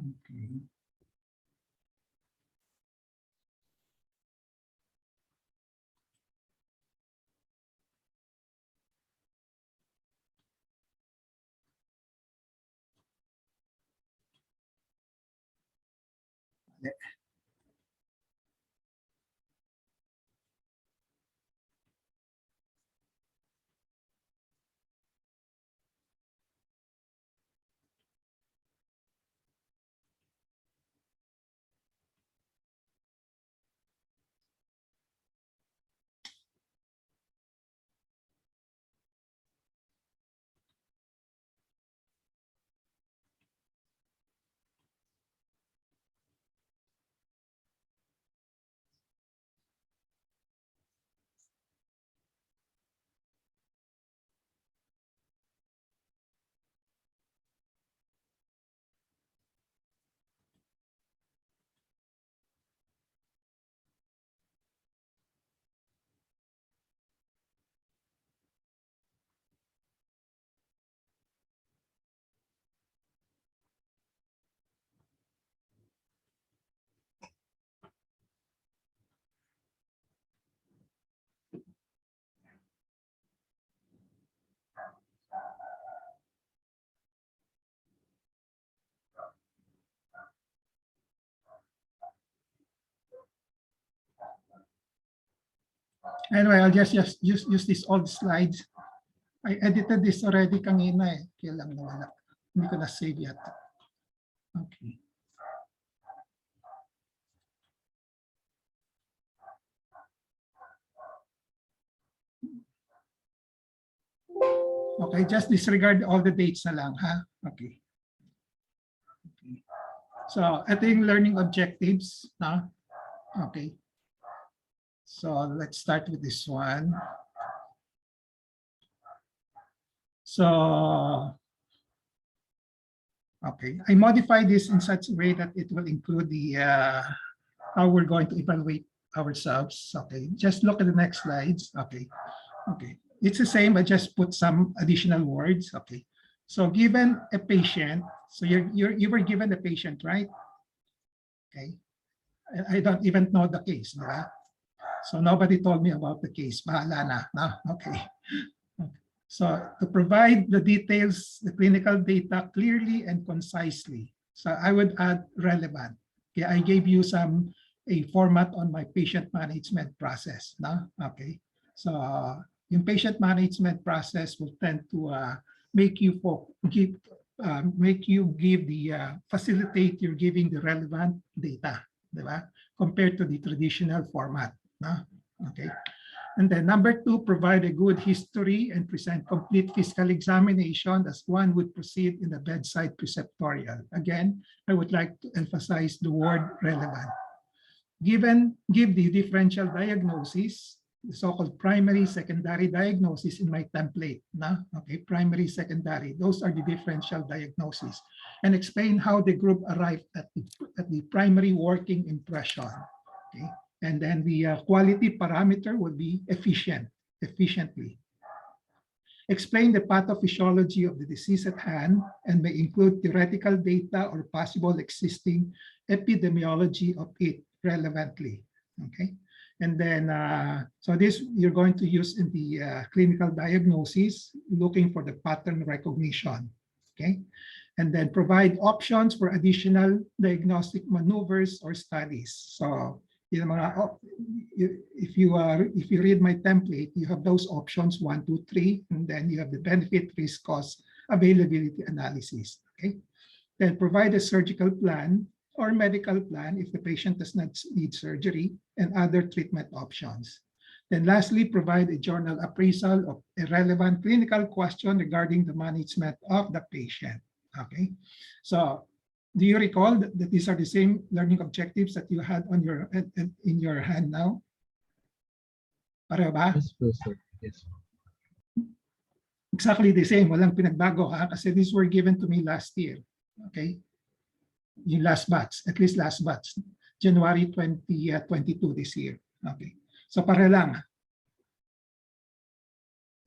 Okay. Anyway, I'll just use these old slides. I edited this already kanina eh. Kaya lang nawala. Hindi ko na-save yet. Okay. Okay, just disregard all the dates na lang, ha? Okay. Okay. So, ito yung learning objectives, na? Okay. So, let's start with this one. So, okay, I modified this in such a way that it will include the how we're going to evaluate ourselves. Okay, just look at the next slides. Okay, okay, it's the same. I just put some additional words. Okay, so given a patient, so you were given a patient, right? Okay, I don't even know the case, right? So nobody told me about the case. Bahala na. No? Okay. So to provide the details, the clinical data clearly and concisely. So I would add relevant. Okay, I gave you a format on my patient management process. No? Okay. So yung patient management process will tend to make you facilitate your giving the relevant data, diba? Compared to the traditional format. No? Okay. And then number 2, provide a good history and present complete physical examination as one would proceed in the bedside preceptorial. Again, I would like to emphasize the word relevant. Give the differential diagnosis, the so-called primary, secondary diagnosis in my template. No? Okay, primary, secondary, those are the differential diagnoses. And explain how the group arrived at the primary working impression. Okay. And then the quality parameter will be efficiently. Explain the pathophysiology of the disease at hand and may include theoretical data or possible existing epidemiology of it relevantly. Okay. And then, so this you're going to use in the clinical diagnosis, looking for the pattern recognition. Okay. And then provide options for additional diagnostic maneuvers or studies. So, if you read my template, you have those options 1, 2, 3, and then you have the benefit, risk, cost, availability analysis. Okay, then provide a surgical plan or medical plan if the patient does not need surgery, and other treatment options. Then lastly, provide a journal appraisal of a relevant clinical question regarding the management of the patient. Okay, so do you recall that these are the same learning objectives that you had on your in your hand now? Pareho ba? Yes, sir. Yes. Exactly the same. Walang pinagbago ha, kasi these were given to me last year. Okay, yung last batch, at least last batch, January 2022 this year. Okay, so pareho lang.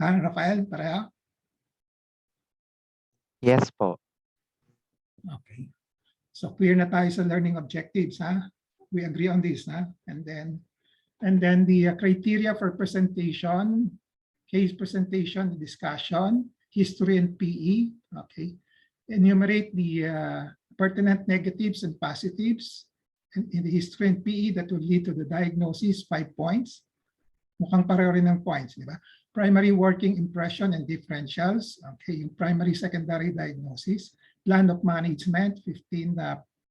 Ha, Rafael, pareho? Yes po. Okay. So clear na tayo sa learning objectives, ha? We agree on this, ha? And then the criteria for presentation, case presentation, discussion, history and PE, okay? Enumerate the pertinent negatives and positives in the history and PE that would lead to the diagnosis, 5 points. Mukhang pareho rin ng points, di ba? Primary working impression and differentials, okay, yung primary secondary diagnosis. Plan of management, 15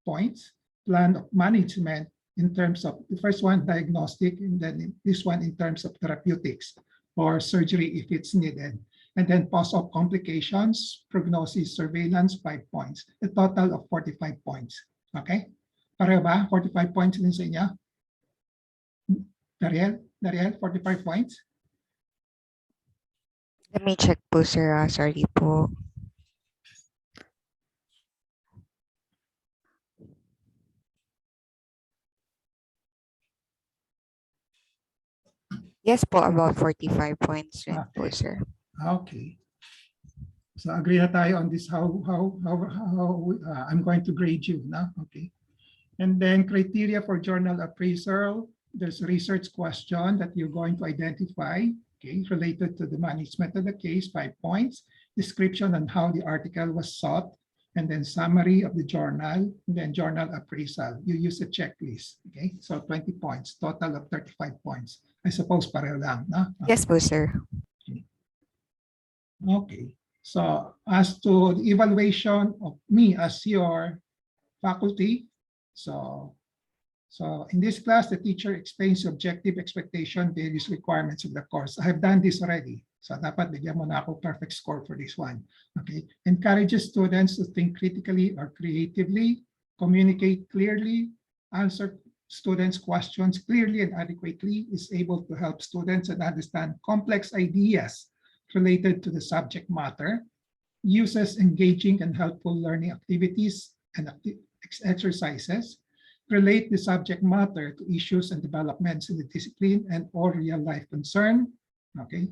points. Plan of management in terms of, the first one, diagnostic, and then this one in terms of therapeutics or surgery if it's needed. And then post-op complications, prognosis, surveillance, 5 points. A total of 45 points. Okay? Pareho ba? 45 points din sa inyo? Dariel, 45 points? Let me check po, sir. Sorry po. Yes po, about 45 points rin po, sir. Okay. So agree na tayo on this, how I'm going to grade you now. Okay. And then criteria for journal appraisal. There's a research question that you're going to identify, okay, related to the management of the case, 5 points. Description on how the article was sought, and then summary of the journal, and then journal appraisal. You use a checklist, okay? So 20 points, total of 35 points. I suppose pareho lang, no? Yes po, sir. Okay. So as to the evaluation of me as your faculty, so in this class, the teacher explains the objective expectation, various requirements of the course. I have done this already. So dapat bigyan mo na ako perfect score for this one. Okay. Encourages students to think critically or creatively, communicate clearly, answer students' questions clearly and adequately, is able to help students and understand complex ideas related to the subject matter, uses engaging and helpful learning activities and exercises, relate the subject matter to issues and developments in the discipline and or real life concern, okay?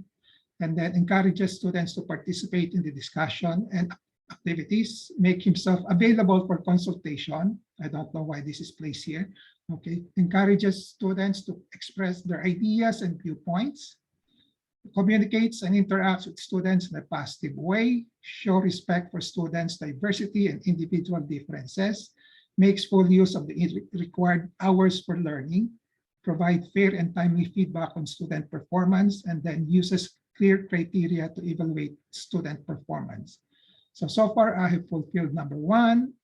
And then encourages students to participate in the discussion and activities, make himself available for consultation. I don't know why this is placed here, okay? Encourages students to express their ideas and viewpoints, communicates and interacts with students in a positive way, show respect for students' diversity and individual differences, makes full use of the required hours for learning, provide fair and timely feedback on student performance, and then uses clear criteria to evaluate student performance. So far I have fulfilled number 1,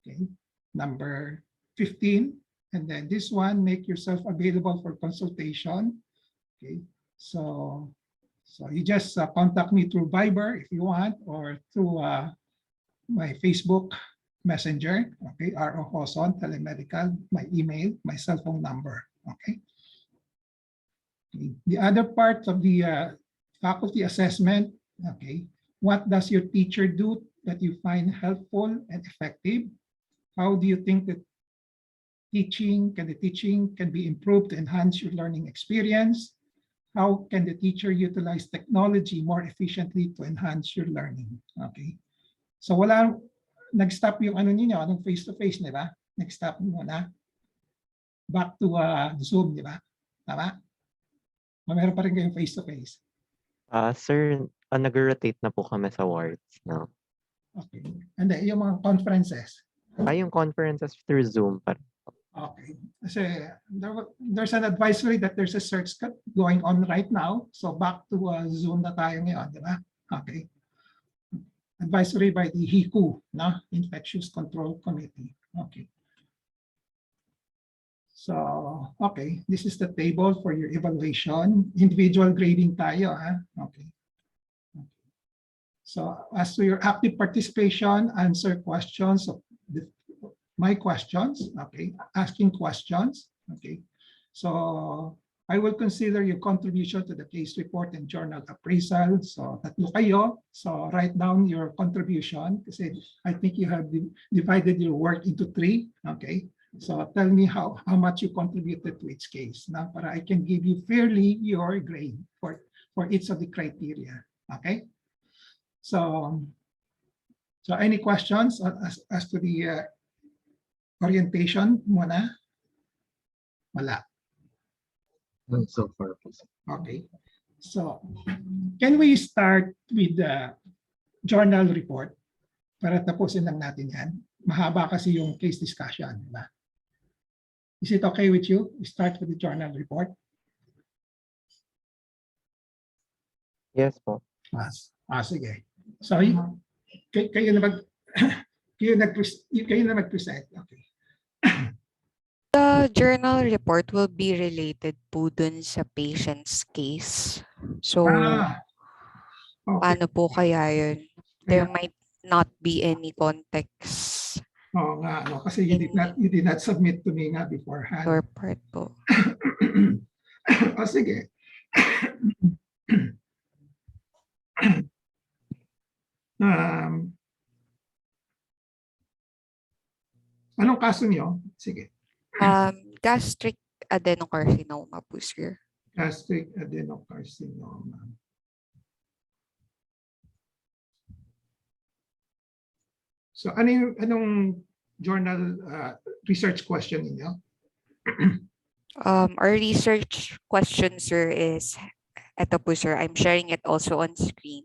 okay, number 15, and then this one, make yourself available for consultation, okay. So you just contact me through Viber if you want, or through my Facebook Messenger, okay, R.O. Hoson, telemedical, my email, my cell phone number, okay. The other part of the faculty assessment, okay, what does your teacher do that you find helpful and effective? How do you think that the teaching can be improved to enhance your learning experience? How can the teacher utilize technology more efficiently to enhance your learning? Okay. So nag-stop yung ano niyo, anong face-to-face, di ba? Nag-stop muna. Back to Zoom, di ba? Tama? O meron pa rin kayong face-to-face? Sir, nag-rotate na po kami sa wards. No? Okay. And then, yung mga conferences? Yung conferences through Zoom pa. Okay. Kasi there's an advisory that there's a search going on right now. So back to Zoom na tayo ngayon, di ba? Okay. Advisory by the HICU, no? Infectious Control Committee. Okay. So, okay, this is the table for your evaluation. Individual grading tayo, ha? Okay. So, as to your active participation, answer questions of my questions, okay? Asking questions, okay? So, I will consider your contribution to the case report and journal appraisal. So, tatlo kayo. So, write down your contribution kasi I think you have divided your work into 3, okay? So, tell me how much you contributed to each case now para I can give you fairly your grade for each of the criteria, okay? So any questions as to the Orientation muna? Wala. So far po, sir. Okay. So, can we start with the journal report para tapusin lang natin yan? Mahaba kasi yung case discussion, di ba? Is it okay with you? We start with the journal report. Yes po. Sige. So, kayo na mag kayo na mag-present. Okay. The journal report will be related po dun sa patient's case. So, Okay. paano po kaya yun? There Kaya, might not be any context oo nga, no, kasi you did not submit to me nga beforehand. or part po. O sige. Anong kaso niyo? Sige. Gastric adenocarcinoma po, sir. Gastric adenocarcinoma. So anong journal research question niyo? Our research question, sir, is, eto po, sir, I'm sharing it also on screen.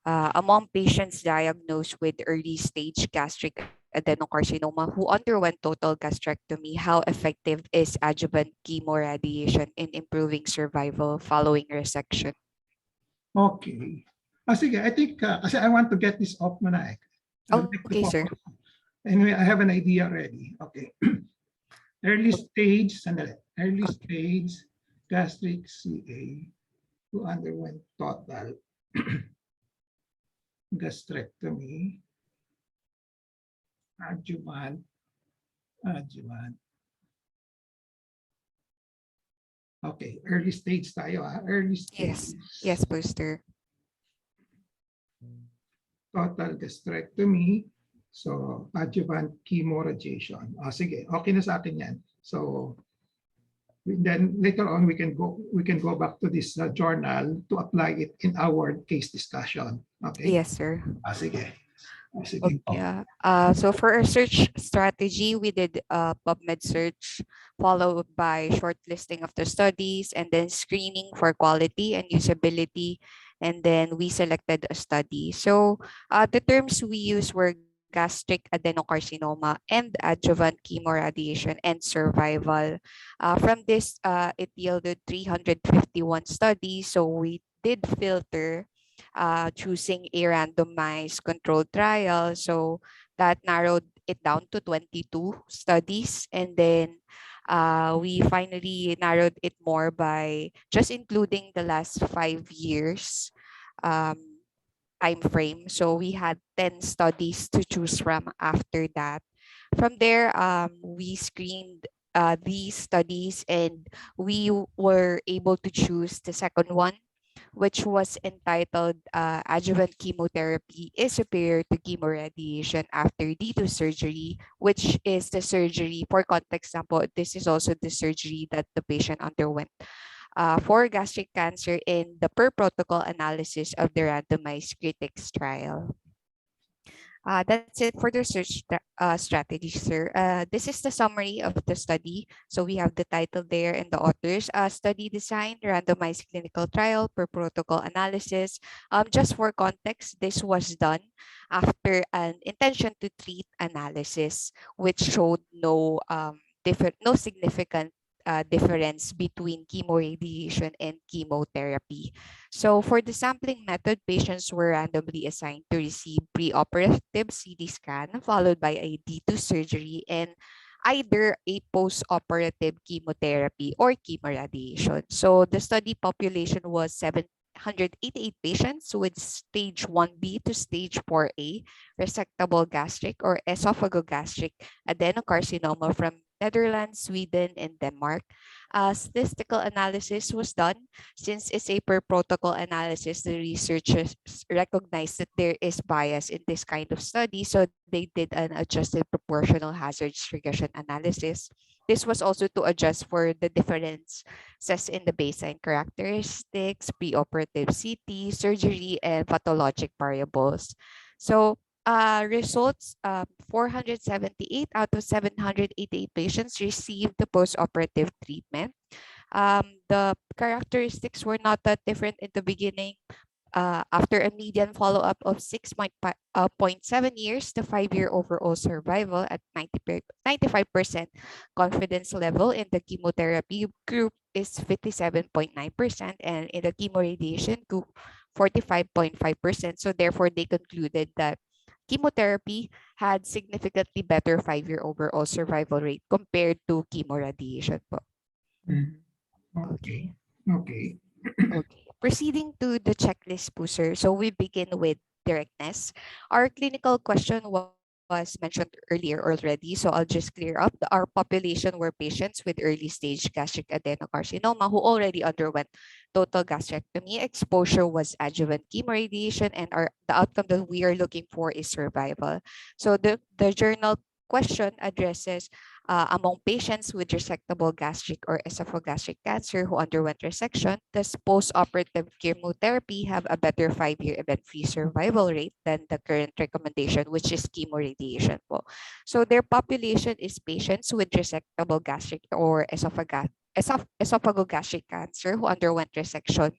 Among patients diagnosed with early stage gastric adenocarcinoma who underwent total gastrectomy, how effective is adjuvant chemoradiation in improving survival following resection? Okay. Sige, I think kasi I want to get this off muna eh. Oh, okay, sir. Anyway, I have an idea already. Okay. Early stage gastric CA who underwent total gastrectomy, adjuvant. Okay, early stage tayo. Early stage. Yes, Booster. Total gastrectomy. So, adjuvant chemoradiation. Sige, okay na sa akin yan. So, then later on we can go back to this journal to apply it in our case discussion. Okay? Yes, sir. Sige. Sige. Okay. So for our search strategy, we did PubMed search followed by shortlisting of the studies and then screening for quality and usability. And then we selected a study. So the terms we used were gastric adenocarcinoma and adjuvant chemoradiation and survival. From this, it yielded 351 studies. So we did filter choosing a randomized controlled trial. So that narrowed it down to 22 studies. And then we finally narrowed it more by just including the last 5 years time frame. So we had 10 studies to choose from after that. From there, we screened these studies and we were able to choose the second one, which was entitled Adjuvant Chemotherapy is Superior to Chemoradiation After D2 Surgery, which is the surgery, for context example, this is also the surgery that the patient underwent for gastric cancer in the per protocol analysis of the randomized critics trial. That's it for the research strategy, sir. This is the summary of the study. So we have the title there and the authors. Study design, randomized clinical trial per protocol analysis. Just for context, this was done after an intention to treat analysis, which showed no significant difference between chemoradiation and chemotherapy. So for the sampling method, patients were randomly assigned to receive preoperative CT scan followed by a D2 surgery and either a post-operative chemotherapy or chemoradiation. So the study population was 788 patients with stage 1B to stage 4A resectable gastric or esophagogastric adenocarcinoma from Netherlands, Sweden, and Denmark. Statistical analysis was done. Since it's a per protocol analysis, the researchers recognized that there is bias in this kind of study, so they did an adjusted proportional hazards regression analysis. This was also to adjust for the differences in the baseline characteristics, preoperative CT, surgery, and pathologic variables. So results, 478 out of 788 patients received the postoperative treatment. The characteristics were not that different in the beginning. After a median follow-up of 6.7 years, the 5-year overall survival at 95% confidence level in the chemotherapy group is 57.9%, and in the chemoradiation group, 45.5%. So therefore, they concluded that chemotherapy had significantly better 5-year overall survival rate compared to chemoradiation po. Mm. Okay. Okay. Okay. Proceeding to the checklist po, sir. So we begin with directness. Our clinical question was mentioned earlier already, so I'll just clear up. Our population were patients with early stage gastric adenocarcinoma who already underwent total gastrectomy. Exposure was adjuvant chemoradiation, and the outcome that we are looking for is survival. So the journal question addresses among patients with resectable gastric or esophageal cancer who underwent resection, does post-operative chemotherapy have a better 5-year event-free survival rate than the current recommendation, which is chemoradiation po? So their population is patients with resectable gastric or esophagogastric cancer who underwent resection.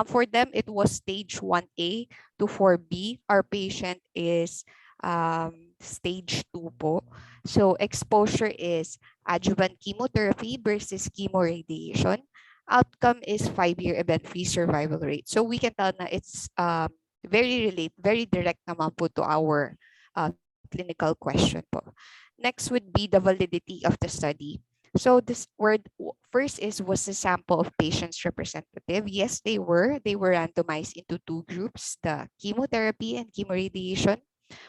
For them, it was stage 1A to 4B. Our patient is stage 2 po. So exposure is adjuvant chemotherapy versus chemoradiation. Outcome is 5-year event-free survival rate. So we can tell na it's very direct naman po to our clinical question po. Next would be the validity of the study. So this word first was the sample of patients representative. Yes, they were. They were randomized into 2 groups, the chemotherapy and chemoradiation.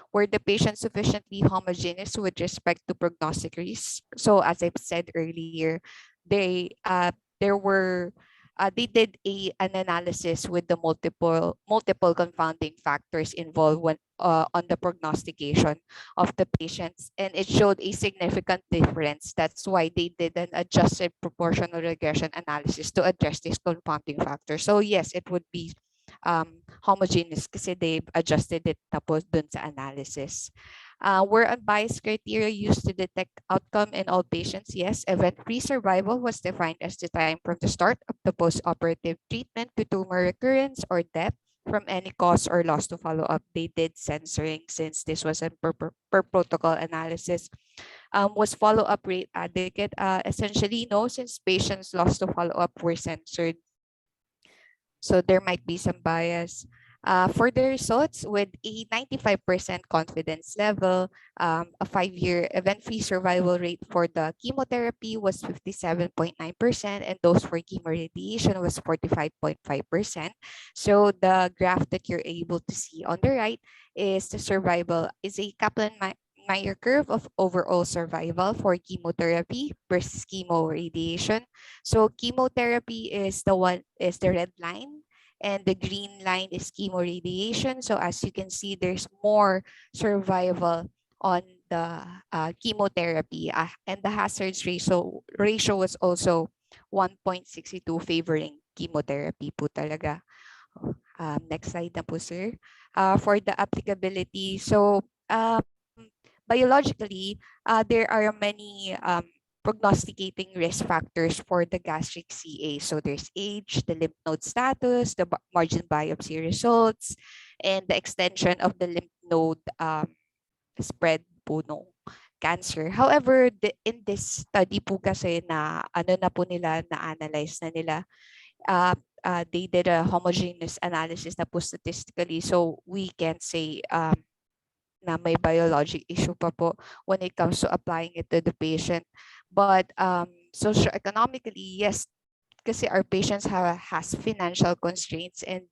Were the patients sufficiently homogeneous with respect to prognostic risk? So as I've said earlier, they did an analysis with the multiple confounding factors involved when on the prognostication of the patients, and it showed a significant difference. That's why they did an adjusted proportional regression analysis to address this confounding factor. So yes, it would be homogeneous kasi they've adjusted it tapos dun sa analysis. Were unbiased criteria used to detect outcome in all patients? Yes. Event-free survival was defined as the time from the start of the post-operative treatment to tumor recurrence or death from any cause or loss to follow-up. They did censoring since this was a per protocol analysis. Was follow-up rate adequate? Essentially, no, since patients lost to follow-up were censored. So there might be some bias. For the results, with a 95% confidence level, a 5-year event-free survival rate for the chemotherapy was 57.9%, and those for chemoradiation was 45.5%. So the graph that you're able to see on the right is the survival, is a Kaplan-Meier curve of overall survival for chemotherapy versus chemoradiation. So chemotherapy is the red line, and the green line is chemoradiation. So as you can see, there's more survival on the chemotherapy, and the hazards ratio was also 1.62 favoring chemotherapy po talaga. Next slide na po, sir. For the applicability, so biologically, there are many prognosticating risk factors for the gastric CA. So there's age, the lymph node status, the margin biopsy results, and the extension of the lymph node spread po nung cancer. However, in this study po kasi na na-analyze na nila, they did a homogeneous analysis na po statistically. So we can say na may biologic issue pa po when it comes to applying it to the patient. But socioeconomically, yes, kasi our patients has financial constraints, and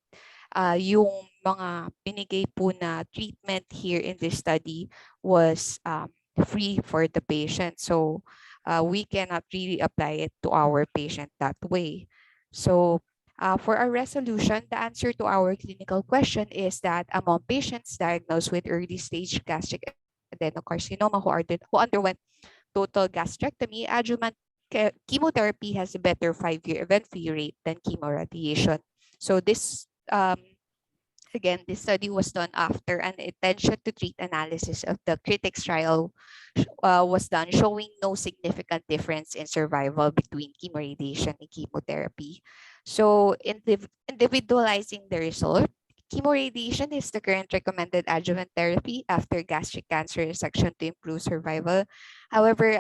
yung mga binigay po na treatment here in this study was free for the patient. So we cannot really apply it to our patient that way. So for our resolution, the answer to our clinical question is that among patients diagnosed with early stage gastric adenocarcinoma who underwent total gastrectomy, adjuvant chemotherapy has a better 5-year event-free rate than chemoradiation. So this Again, this study was done after an intention to treat analysis of the critics trial was done, showing no significant difference in survival between chemoradiation and chemotherapy. So individualizing the result, chemoradiation is the current recommended adjuvant therapy after gastric cancer resection to improve survival. However,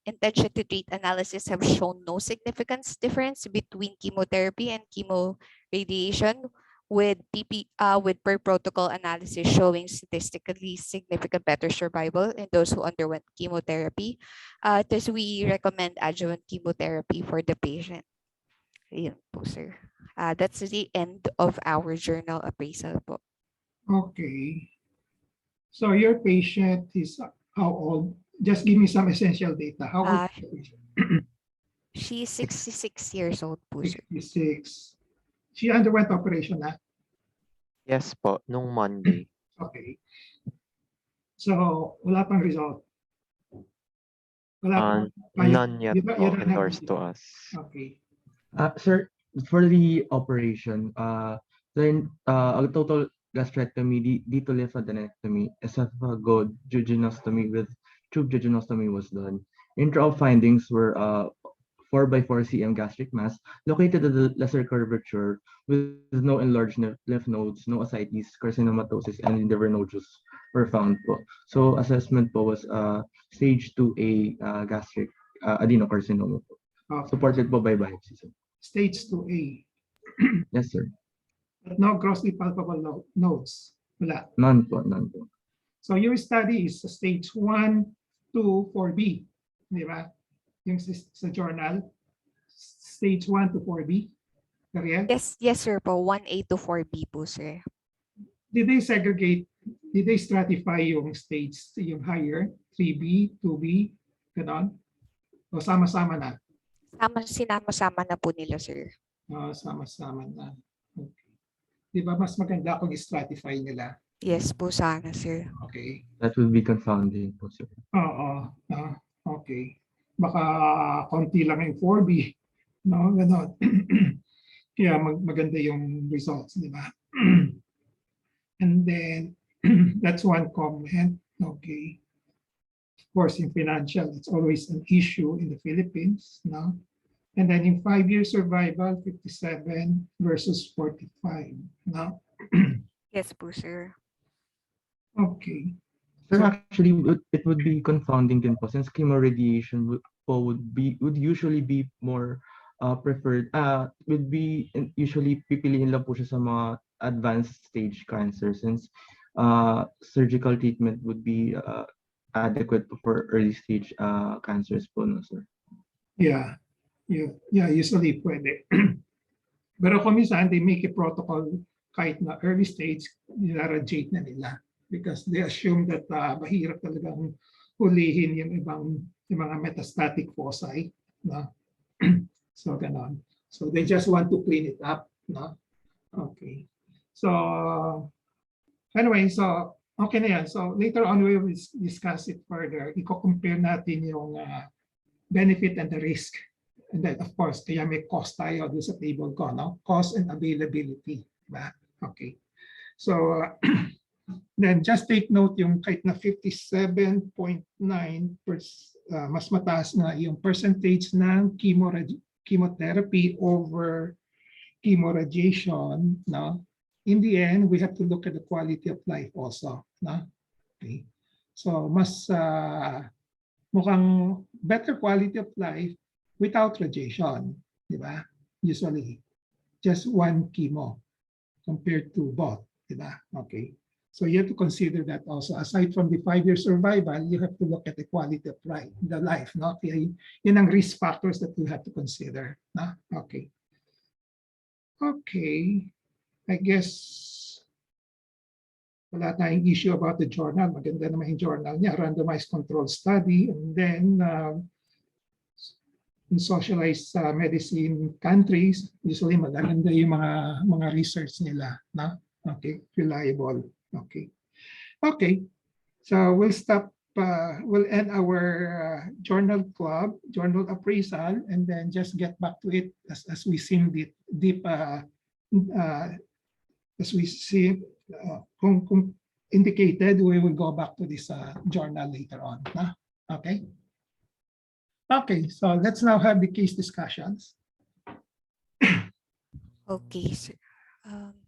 intention to treat analysis have shown no significant difference between chemotherapy and chemoradiation, with per protocol analysis showing statistically significant better survival in those who underwent chemotherapy. Thus, we recommend adjuvant chemotherapy for the patient. Yun po, sir. That's the end of our journal appraisal po. Okay. So your patient is how old? Just give me some essential data. How old is the patient? She's 66 years old po, sir. 66. She underwent operation na? Yes po, nung Monday. Okay. So, wala pang result. Wala pang, None yet you don't po have endorsed to result. us. Okay. Sir, for the operation, then a total gastrectomy, dito lymphadenectomy, esophageal jejunostomy with tube jejunostomy was done. Intra findings were 4 by 4 cm gastric mass located at the lesser curvature with no enlarged lymph nodes, no ascites, carcinomatosis, and liver nodules were found po. So assessment po was stage 2A gastric adenocarcinoma po. Okay. Supported po by biopsy, sir. Stage 2A. Yes, sir. But no grossly palpable nodes. Wala. None po, none po. So your study is stage 1 to 4B. Di ba? Yung sa journal. Stage 1 to 4B. Correct? Yes, sir po. 1A to 4B po, sir. Did they segregate, did they stratify yung stage, yung higher, 3B, 2B, ganon? O sama-sama na? Sinama-sama na po nila, sir. Sama-sama na. Okay. Di ba mas maganda kung stratify nila? Yes po sana, sir. Okay. That would be confounding po, sir. Oo. Okay. Baka konti lang yung 4B. No, ganon. Kaya maganda yung results, di ba? And then, that's one comment. Okay. Of course, in financial, it's always an issue in the Philippines. No? And then in 5-year survival, 57 versus 45. No? Yes po, sir. Okay. Sir, So- actually, it would be confounding din po since chemoradiation would usually be more preferred. Would be usually pipiliin lang po siya sa mga advanced stage cancer since surgical treatment would be adequate for early stage cancers po, no, sir? Yeah. Usually pwede. Pero kung minsan, they make a protocol kahit na early stage, nilaradiate na nila because they assume that mahirap talagang hulihin yung mga metastatic foci. No? So, ganon. So, they just want to clean it up. No? Okay. So, anyway, so, okay na yan. So, later on, we will discuss it further. Iko-compare natin yung benefit and the risk. And then, of course, kaya may cost tayo doon sa table ko, no? Cost and availability. Diba? Okay. So, then just take note yung kahit na 57.9, mas mataas na yung percentage ng chemotherapy over chemoradiation, no? In the end, we have to look at the quality of life also, no? Okay. So, mas mukhang better quality of life without radiation, di ba? Usually, just one chemo compared to both, di ba? Okay. So you have to consider that also. Aside from the 5-year survival, you have to look at the quality of the life, no? Kaya yun ang risk factors that you have to consider, no? Okay. Okay. I guess wala tayong issue about the journal. Maganda naman yung journal niya, randomized control study, and then in socialized medicine countries, usually maganda yung mga research nila, no? Okay, reliable. Okay. Okay. So we'll stop, we'll end our journal club, journal appraisal, and then just get back to it as we seem deep as we see, kung indicated, we will go back to this journal later on. Okay. Okay, so let's now have the case discussions. Okay, sir.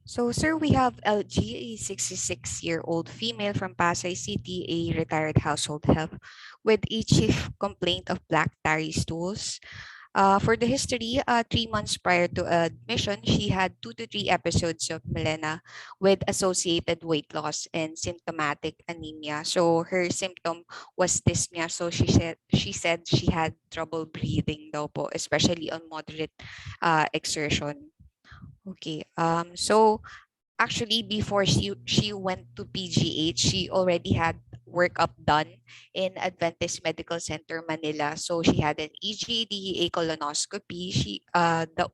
So, sir, we have LG, a 66-year-old female from Pasay City, a retired household help with a chief complaint of black tarry stools. For the history, 3 months prior to admission, she had 2 to 3 episodes of melena with associated weight loss and symptomatic anemia. So her symptom was dyspnea. So she said she had trouble breathing daw po, especially on moderate exertion. Okay. So actually, before she went to PGH, she already had workup done in Adventist Medical Center Manila. So she had an EGD, a colonoscopy, the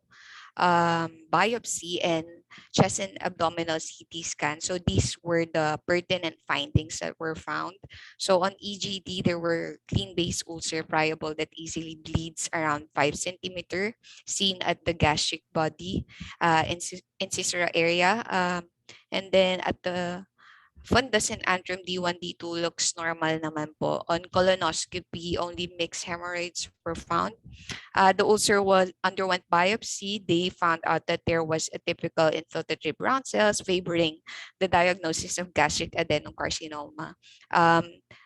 biopsy, and chest and abdominal CT scan. So these were the pertinent findings that were found. So on EGD, there were clean base ulcer friable that easily bleeds around 5 centimeter, seen at the gastric body, incisura area. And then at the fundus and antrum D1, D2 looks normal naman po. On colonoscopy, only mixed hemorrhoids were found. The ulcer underwent biopsy. They found out that there was a typical infiltrative brown cells favoring the diagnosis of gastric adenocarcinoma.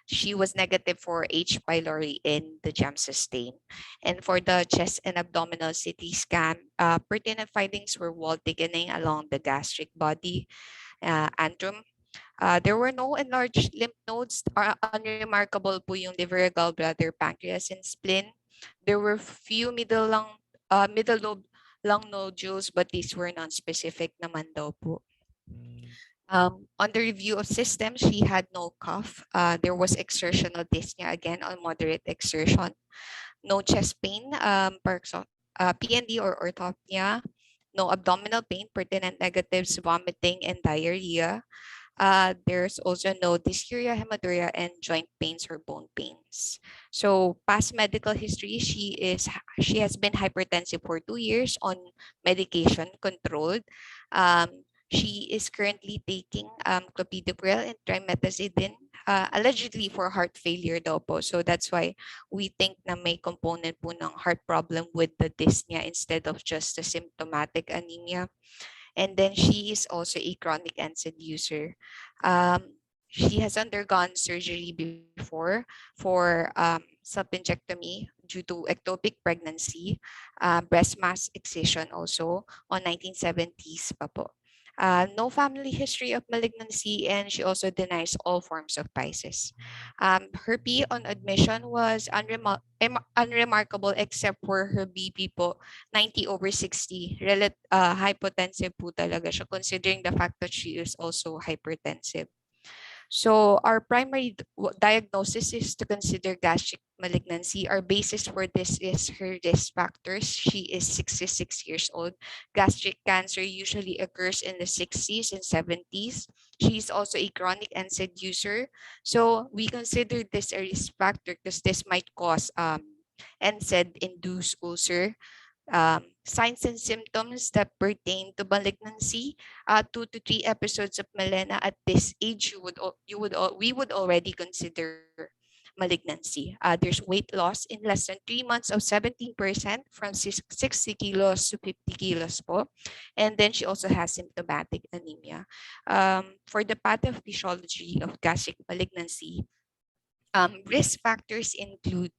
She was negative for H. pylori in the gem sustain. And for the chest and abdominal CT scan, pertinent findings were wall thickening along the gastric body, antrum. There were no enlarged lymph nodes. Unremarkable po yung liver, gallbladder, pancreas, and spleen. There were few middle lobe lung nodules, but these were non-specific naman daw po. On the review of systems, she had no cough. There was exertional dyspnea, again on moderate exertion. No chest pain, PND or orthopnea. No abdominal pain, pertinent negatives, vomiting, and diarrhea. There's also no dysuria, hematuria, and joint pains or bone pains. So past medical history, she has been hypertensive for 2 years on medication controlled. She is currently taking clopidogrel and trimetazidine, allegedly for heart failure daw po. So that's why we think na may component po ng heart problem with the dyspnea instead of just the symptomatic anemia. And then she is also a chronic NSAID user. She has undergone surgery before for salpingectomy due to ectopic pregnancy, breast mass excision also on 1970s pa po. No family history of malignancy, and she also denies all forms of Pisces. Her P on admission was unremarkable except for her BP po, 90/60. Hypotensive po talaga siya considering the fact that she is also hypertensive. So our primary diagnosis is to consider gastric malignancy. Our basis for this is her risk factors. She is 66 years old. Gastric cancer usually occurs in the 60s and 70s. She's also a chronic NSAID user. So we consider this a risk factor because this might cause NSAID-induced ulcer. Signs and symptoms that pertain to malignancy, 2 to 3 episodes of melena at this age, we would already consider malignancy. There's weight loss in less than 3 months of 17% from 60 kilos to 50 kilos po. And then she also has symptomatic anemia. For the pathophysiology of gastric malignancy, risk factors include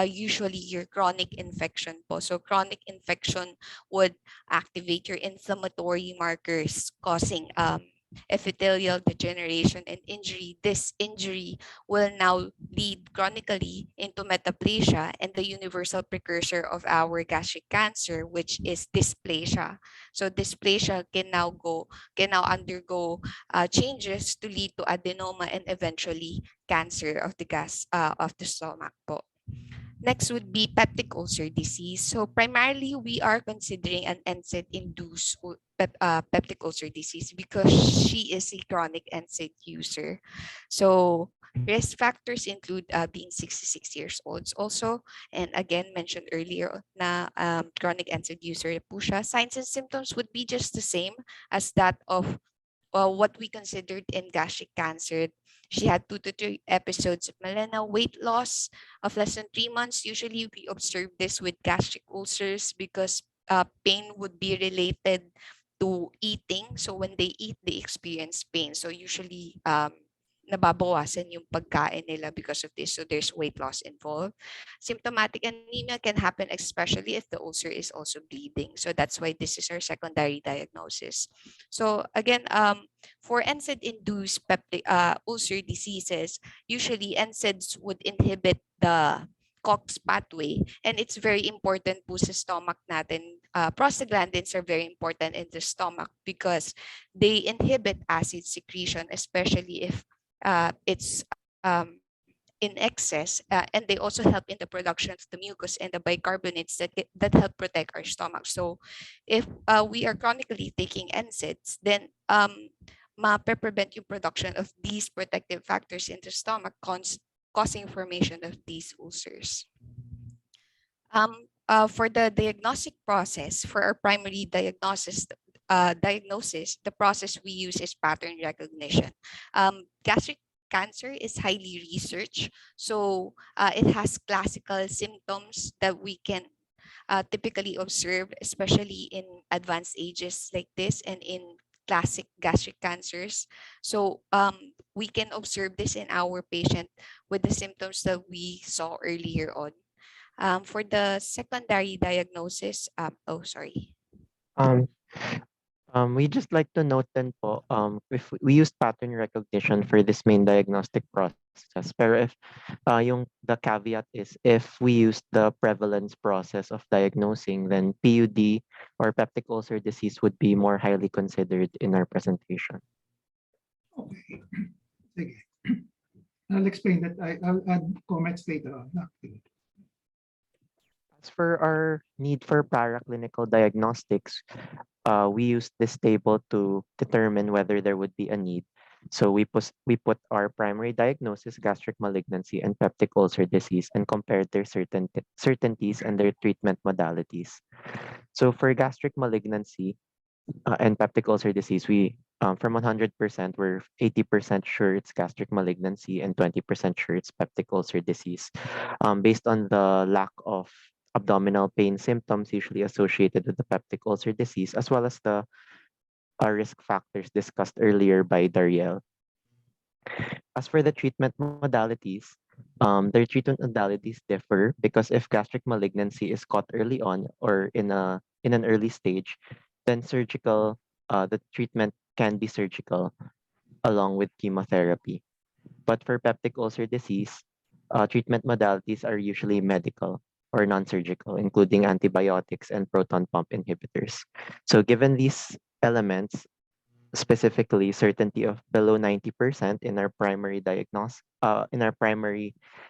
usually your chronic infection po. So chronic infection would activate your inflammatory markers causing epithelial degeneration and injury. This injury will now lead chronically into metaplasia and the universal precursor of our gastric cancer, which is dysplasia. So dysplasia can now undergo changes to lead to adenoma and eventually cancer of the stomach po. Next would be peptic ulcer disease. So primarily, we are considering an NSAID-induced peptic ulcer disease because she is a chronic NSAID user. So risk factors include being 66 years old also, and again mentioned earlier na chronic NSAID user po siya. Signs and symptoms would be just the same as that of what we considered in gastric cancer. She had 2 to 3 episodes of melena, weight loss of less than 3 months. Usually we observe this with gastric ulcers because pain would be related to eating. So when they eat, they experience pain. So usually nababawasan yung pagkain nila because of this. So there's weight loss involved. Symptomatic anemia can happen especially if the ulcer is also bleeding. So that's why this is our secondary diagnosis. So again, for NSAID-induced ulcer diseases, usually NSAIDs would inhibit the COX pathway, and it's very important po sa stomach natin. Prostaglandins are very important in the stomach because they inhibit acid secretion, especially if it's in excess, and they also help in the production of the mucus and the bicarbonates that help protect our stomach. So if we are chronically taking NSAIDs, then ma-prevent yung production of these protective factors in the stomach, causing formation of these ulcers. For the diagnostic process, for our primary diagnosis, the process we use is pattern recognition. Gastric cancer is highly researched, so it has classical symptoms that we can typically observe, especially in advanced ages like this and in classic gastric cancers. So we can observe this in our patient with the symptoms that we saw earlier on. For the secondary diagnosis, oh, sorry. Um, we just like to note then po, if we use pattern recognition for this main diagnostic process, pero if the caveat is if we use the prevalence process of diagnosing, then PUD or peptic ulcer disease would be more highly considered in our presentation. Okay. Sige. I'll explain that. I'll add comments later on. Okay. As for our need for paraclinical diagnostics, we use this table to determine whether there would be a need. So we put our primary diagnosis, gastric malignancy, and peptic ulcer disease, and compared their certainties and their treatment modalities. So for gastric malignancy and peptic ulcer disease, we from 100%, we're 80% sure it's gastric malignancy and 20% sure it's peptic ulcer disease, based on the lack of abdominal pain symptoms usually associated with the peptic ulcer disease, as well as the risk factors discussed earlier by Dariel. As for the treatment modalities, their treatment modalities differ because if gastric malignancy is caught early on or in an early stage, then the treatment can be surgical along with chemotherapy. But for peptic ulcer disease, treatment modalities are usually medical or non-surgical, including antibiotics and proton pump inhibitors. So given these elements, specifically certainty of below 90% in our primary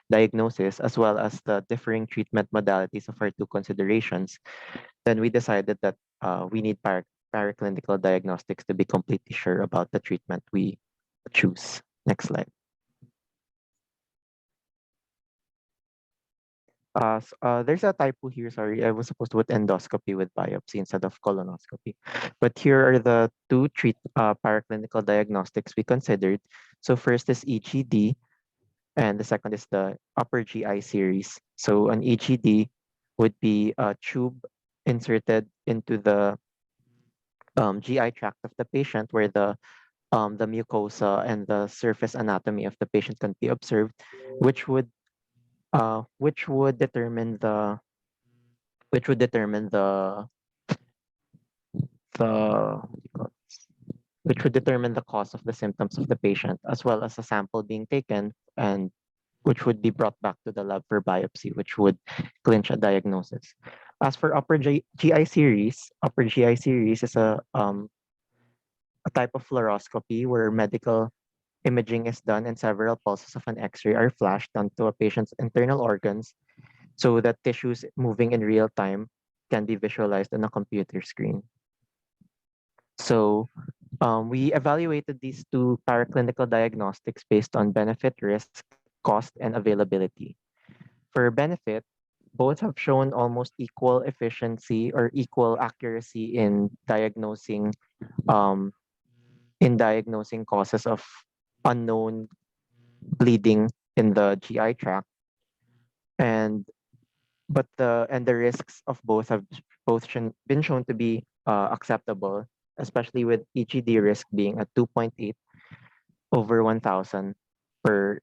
diagnosis, as well as the differing treatment modalities of our two considerations, then we decided that we need paraclinical diagnostics to be completely sure about the treatment we choose. Next slide. There's a typo here, sorry. I was supposed to put endoscopy with biopsy instead of colonoscopy. But here are the two paraclinical diagnostics we considered. So first is EGD, and the second is the upper GI series. So an EGD would be a tube inserted into the GI tract of the patient where the mucosa and the surface anatomy of the patient can be observed, which would determine the which would determine the cause of the symptoms of the patient, as well as a sample being taken and which would be brought back to the lab for biopsy, which would clinch a diagnosis. As for GI series is a type of fluoroscopy where medical imaging is done and several pulses of an X-ray are flashed onto a patient's internal organs so that tissues moving in real time can be visualized on a computer screen. So We evaluated these two paraclinical diagnostics based on benefit, risk, cost, and availability. For benefit, both have shown almost equal efficiency or equal accuracy um, in diagnosing causes of unknown bleeding in the GI tract, and the risks of both have been shown to be acceptable, especially with EGD risk being at 2.8 over 1,000 per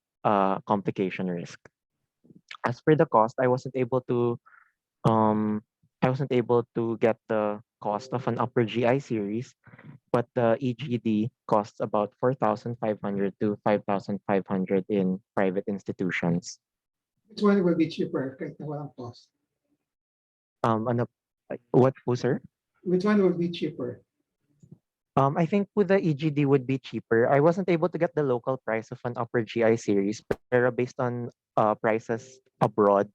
complication risk. As for the cost, um I wasn't able to get the cost of an upper GI series, but the EGD costs about 4,500 to 5,500 in private institutions. Which one will be cheaper kahit na walang cost? Ano, what po, sir? Which one will be cheaper? I think with the EGD would be cheaper. I wasn't able to get the local price of an upper GI series, pero based on prices abroad,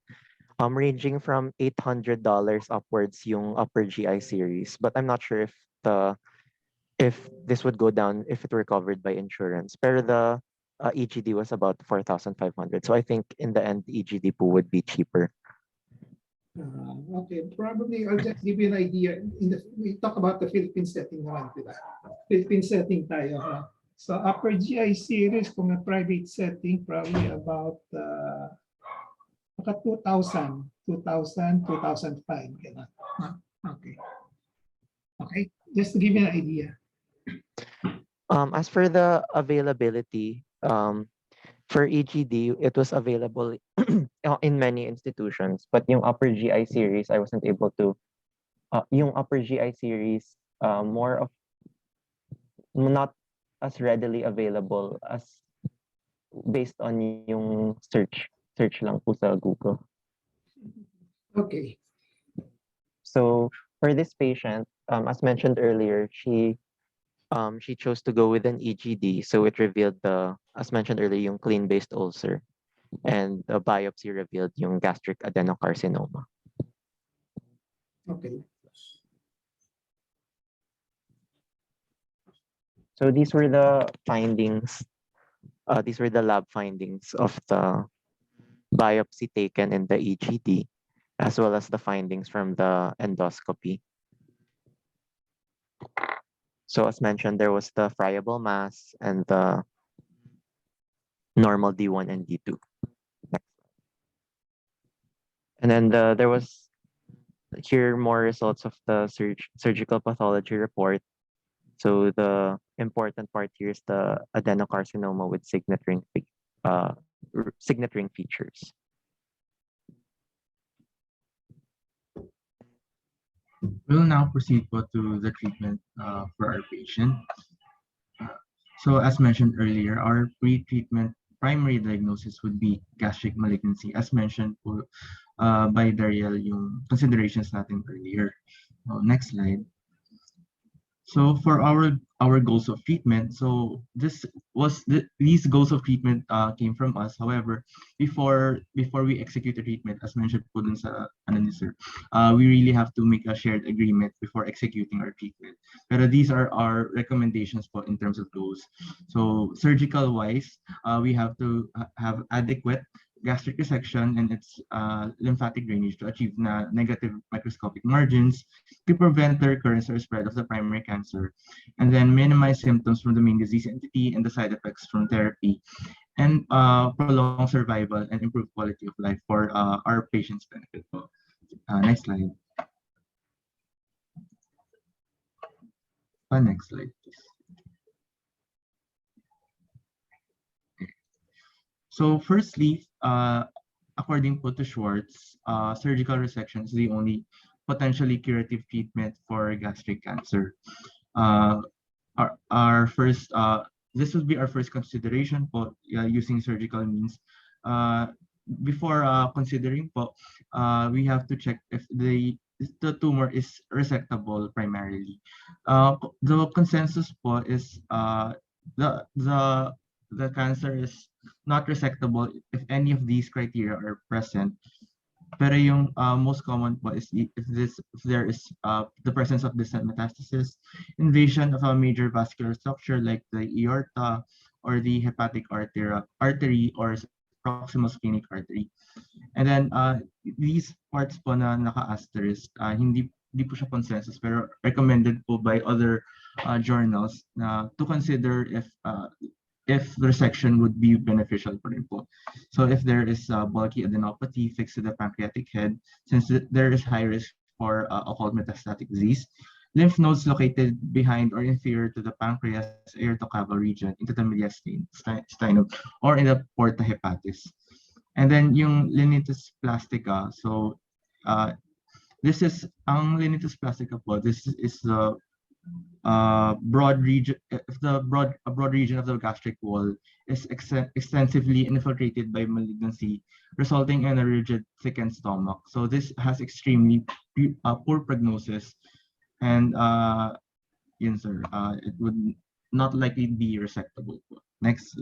ranging from $800 upwards yung upper GI series. But I'm not sure if this would go down if it were covered by insurance. Pero the EGD was about 4,500. So I think in the end, EGD po would be cheaper. Okay, probably I'll just give you an idea. We talk about the Philippine setting naman, diba? Philippine setting tayo. So upper GI series, kung na private setting, probably about 2,000, 2005. Ganun. Okay. Okay, just to give you an idea. As for the availability, for EGD, it was available in many institutions, but yung upper GI series, I wasn't able to. Yung upper GI series, more of not as readily available as based on yung search lang po sa Google. Okay. So for this patient, as mentioned earlier, she chose to go with an EGD, so it revealed as mentioned earlier, yung clean-based ulcer, and the biopsy revealed yung gastric adenocarcinoma. Okay. So these were the findings. These were the lab findings of the biopsy taken in the EGD, as well as the findings from the endoscopy. So as mentioned, there was the friable mass and the normal D1 and D2. And then there was here more results of the surgical pathology report. So the important part here is the adenocarcinoma with signet ring features. We'll now proceed to the treatment for our patient. So as mentioned earlier, our pre-treatment primary diagnosis would be gastric malignancy, as mentioned by Dariel yung considerations natin earlier. Next slide. So for our goals of treatment, so these goals of treatment came from us. However, before we execute the treatment, as mentioned po dun sa sir, we really have to make a shared agreement before executing our treatment. Pero these are our recommendations po in terms of goals. So surgical wise, we have to have adequate gastric resection and its lymphatic drainage to achieve negative microscopic margins to prevent the recurrence or spread of the primary cancer, and then minimize symptoms from the main disease entity and the side effects from therapy, and prolong survival and improve quality of life for our patients' benefit. Next slide. Next slide, please. So firstly, according to Schwartz, surgical resection is the only potentially curative treatment for gastric cancer. Our first, this would be our first consideration for using surgical means. Before considering po, we have to check if the tumor is resectable primarily. The consensus po is the cancer is not resectable if any of these criteria are present. Pero yung most common po is if there is the presence of distant metastasis, invasion of a major vascular structure like the aorta or the hepatic artery or proximal splenic artery. And then these parts po na naka-asterisk, hindi po siya consensus pero recommended po by other journals na to consider if resection would be beneficial pa rin po. So if there is bulky adenopathy fixed to the pancreatic head, since there is high risk for occult metastatic disease, lymph nodes located behind or inferior to the pancreas aortocaval region into the mediastinum or in the porta hepatis. And then yung linitis plastica, so this is ang linitis plastica po, this is the broad region, if the broad region of the gastric wall is extensively infiltrated by malignancy, resulting in a rigid, thickened stomach. So this has extremely poor prognosis, and yun sir, it would not likely be resectable. Next.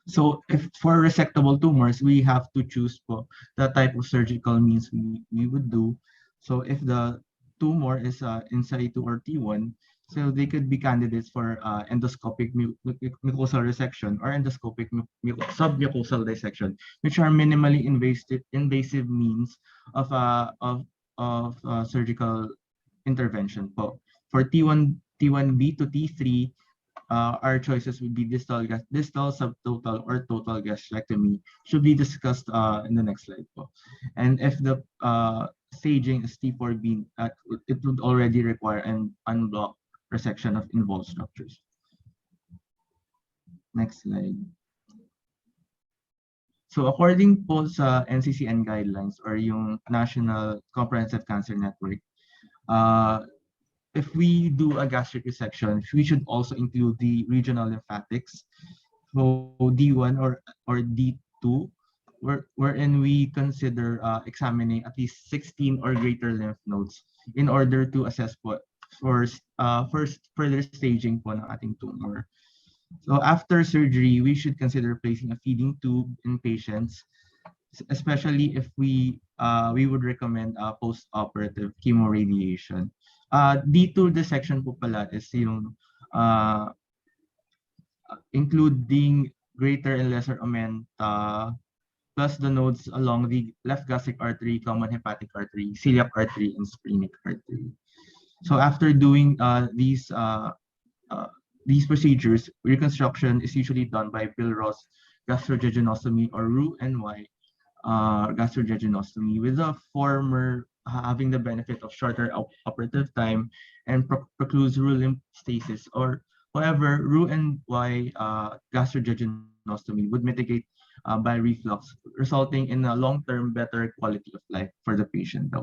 So if for resectable tumors, we have to choose po the type of surgical means we would do. So if the tumor is in situ or T1, so they could be candidates for endoscopic mucosal resection or endoscopic submucosal dissection, which are minimally invasive means of surgical intervention po. For T1B to T3, our choices would be distal, subtotal, or total gastrectomy. Should be discussed in the next slide po. And if the staging is T4B, it would already require an unblocked resection of involved structures. Next slide. So according po sa NCCN guidelines or yung National Comprehensive Cancer Network, if we do a gastric resection, we should also include the regional lymphatics, so D1 or D2, wherein we consider examining at least 16 or greater lymph nodes in order to assess first further staging po ng ating tumor. So after surgery, we should consider placing a feeding tube in patients, especially if we would recommend post-operative chemoradiation. D2 dissection po pala is yung including greater and lesser ommenta plus the nodes along the left gastric artery, common hepatic artery, celiac artery, and splenic artery. So after doing these procedures, reconstruction is usually done by Billross gastrojejunostomy or Roux-en-Y gastrojejunostomy, with the former having the benefit of shorter operative time and precludes Roux lymph stasis. Or however, Roux-en-Y gastrojejunostomy would mitigate bile reflux, resulting in a long-term better quality of life for the patient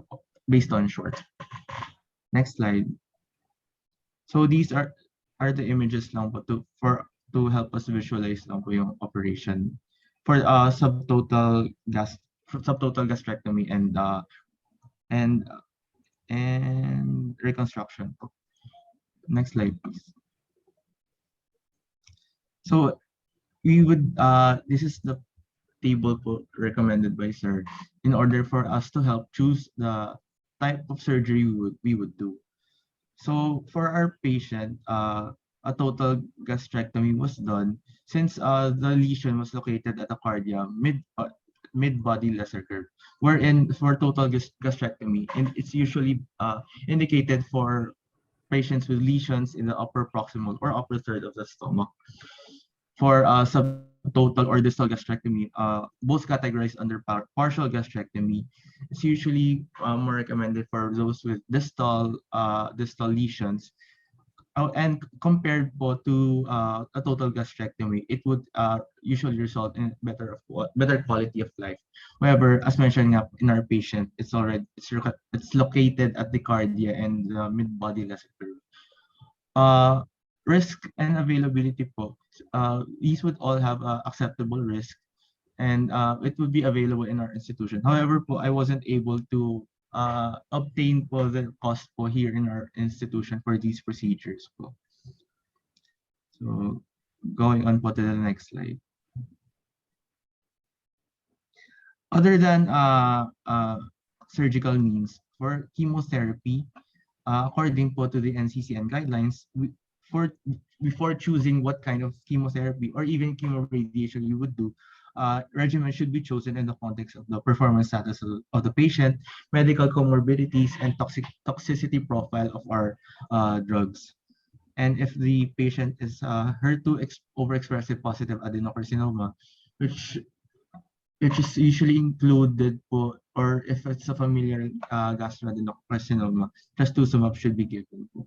based on short. Next slide. So these are the images lang po to help us visualize lang po yung operation for subtotal gastrectomy and reconstruction. Next slide, please. So we would this is the table recommended by sir in order for us to help choose the type of surgery we would do. So for our patient, a total gastrectomy was done since the lesion was located at the cardia mid-body lesser curve, wherein for total gastrectomy, and it's usually indicated for patients with lesions in the upper proximal or upper third of the stomach. For subtotal or distal gastrectomy, both categorized under partial gastrectomy. It's usually more recommended for those with distal lesions. And compared to a total gastrectomy, it would usually result in better quality of life. However, as mentioned in our patient, it's located at the cardia and the mid-body lesser curve. Risk and availability po, these would all have acceptable risk, and it would be available in our institution. However po, I wasn't able to obtain po the cost po here in our institution for these procedures po. So going on po to the next slide. Other than surgical means for chemotherapy, according po to the NCCN guidelines, for before choosing what kind of chemotherapy or even chemoradiation you would do, regimen should be chosen in the context of the performance status of the patient, medical comorbidities, and toxicity profile of our drugs. And if the patient is HER2 overexpressive positive adenocarcinoma, which which is usually included po, or if it's a familiar gastroadenocarcinoma, trastuzumab should be given po.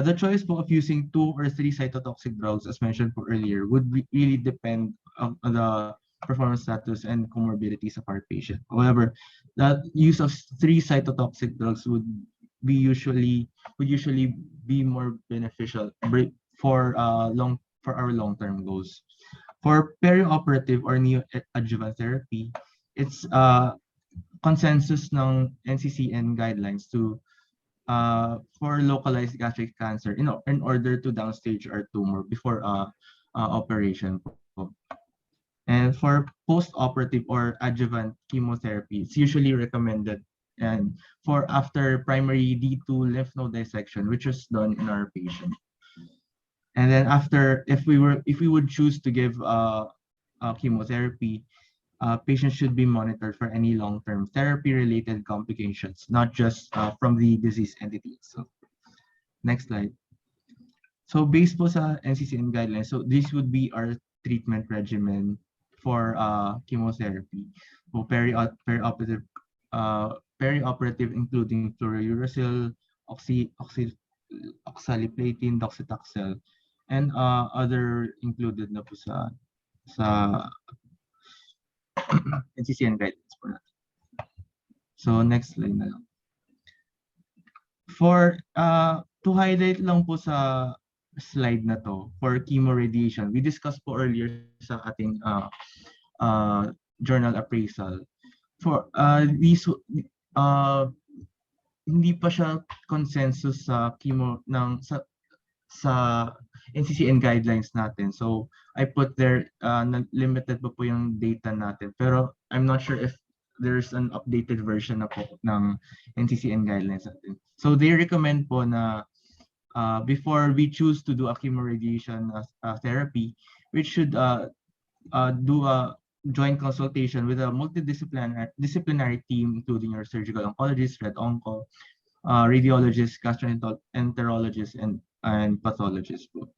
The choice po of using 2 or 3 cytotoxic drugs, as mentioned po earlier, would really depend on the performance status and comorbidities of our patient. However, the use of 3 cytotoxic drugs would usually be more beneficial for our long-term goals. For perioperative or neoadjuvant therapy, it's consensus ng NCCN guidelines to for localized gastric cancer in order to downstage our tumor before operation po. And for post-operative or adjuvant chemotherapy, it's usually recommended and for after primary D2 lymph node dissection, which was done in our patient. And then after, if we would choose to give chemotherapy, patients should be monitored for any long-term therapy-related complications, not just from the disease entity itself. Next slide. So based po sa NCCN guidelines, so this would be our treatment regimen for chemotherapy. So perioperative, including fluorouracil, oxaliplatin, docetaxel, and other included na po sa NCCN guidelines po natin. So next slide na lang. For to highlight lang po sa slide na to for chemoradiation, we discussed po earlier sa ating journal appraisal. For these hindi pa siya consensus sa chemo ng sa NCCN guidelines natin. So I put there limited pa po yung data natin. Pero I'm not sure if there's an updated version na po ng NCCN guidelines natin. So they recommend po na before we choose to do a chemoradiation therapy, we should do a joint consultation with a multidisciplinary team, including your surgical oncologist, rad onco, radiologist, gastroenterologist, and pathologist po.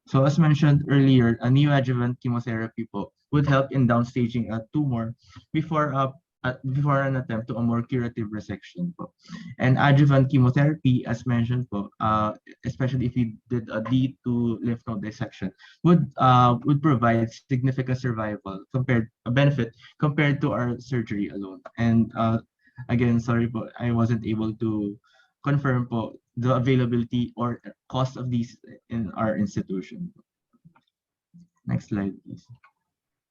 So as mentioned earlier, a neoadjuvant chemotherapy po would help in downstaging a tumor before an attempt to a more curative resection po. And adjuvant chemotherapy, as mentioned po, especially if you did a D2 lymph node dissection, would provide significant survival benefit compared to our surgery alone. And again, sorry po, I wasn't able to confirm po the availability or cost of these in our institution. Next slide, please.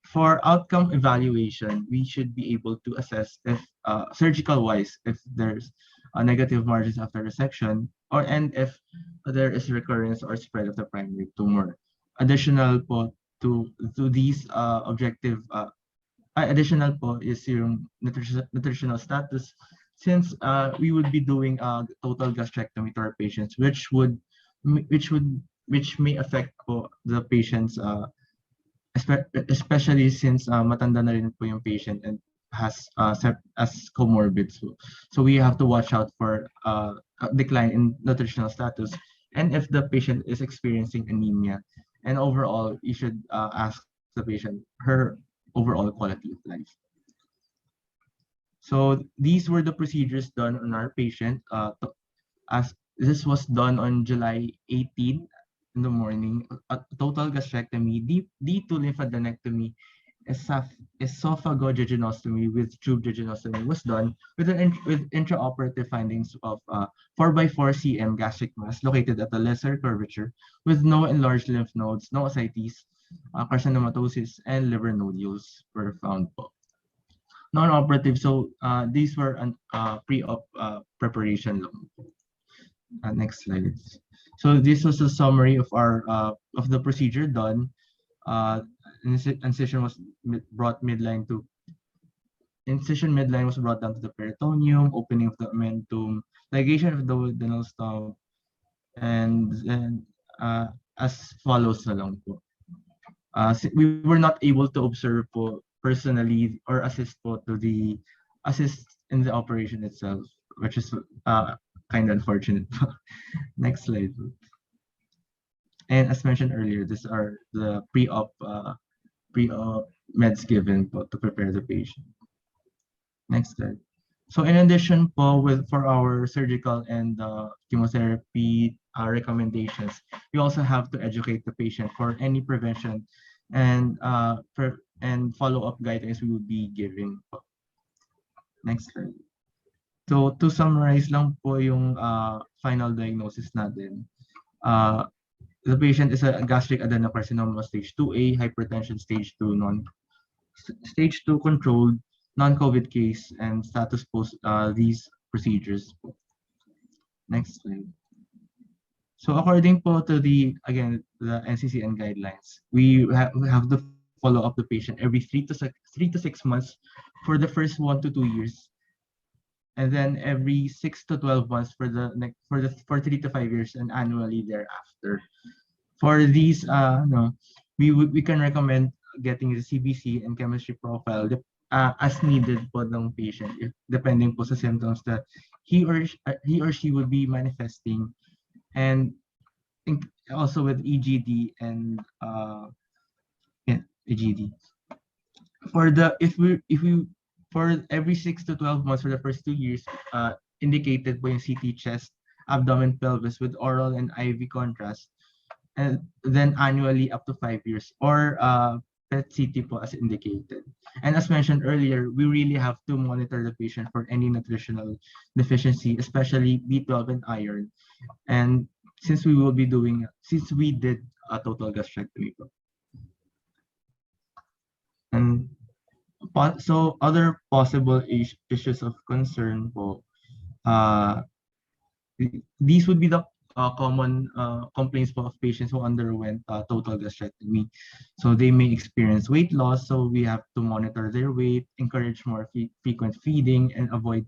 For outcome evaluation, we should be able to assess if surgical-wise, if there's negative margins after resection, and if there is recurrence or spread of the primary tumor. Additional po to these objective, additional po is yung nutritional status, since we would be doing a total gastrectomy to our patients, which may affect po the patient's especially since matanda na rin po yung patient and has as comorbids. So we have to watch out for a decline in nutritional status, and if the patient is experiencing anemia. And overall, you should ask the patient her overall quality of life. So these were the procedures done on our patient. As this was done on July 18 in the morning, a total gastrectomy, D2 lymphadenectomy, esophagojejunostomy with tube jejunostomy was done with intraoperative findings of 4x4 cm gastric mass located at a lesser curvature with no enlarged lymph nodes, no ascites, carcinomatosis, and liver nodules were found po. Non-operative, so these were pre-op preparation lang. Next slide. So this was a summary of our of the procedure done. Incision was brought midline to incision midline was brought down to the peritoneum, opening of the omentum, ligation of the duodenal stump, and then as follows na lang po. We were not able to observe po personally or assist in the operation itself, which is kind of unfortunate. Next slide. And as mentioned earlier, these are the pre-op meds given po to prepare the patient. Next slide. So in addition po for our surgical and chemotherapy recommendations, we also have to educate the patient for any prevention and follow-up guidance we will be giving po. Next slide. So to summarize lang po yung final diagnosis natin. The patient is a gastric adenocarcinoma stage 2A, hypertension stage 2, stage 2 controlled, non-COVID case, and status post these procedures. Next slide. So according po to the NCCN guidelines, we have to follow up the patient every 3 to 6 months for the first 1 to 2 years, and then every 6 to 12 months for 3 to 5 years, and annually thereafter. For these, we can recommend getting the CBC and chemistry profile as needed po ng patient, depending po sa symptoms that he or she would be manifesting, and also with EGD and EGD. For every 6 to 12 months for the first 2 years, indicated po yung CT chest, abdomen, pelvis with oral and IV contrast, and then annually up to 5 years, or PET CT po as indicated. And as mentioned earlier, we really have to monitor the patient for any nutritional deficiency, especially B12 and iron. And since we did a total gastrectomy po. And so other possible issues of concern po, these would be the common complaints of patients who underwent total gastrectomy. So they may experience weight loss, so we have to monitor their weight, encourage more frequent feeding, and avoid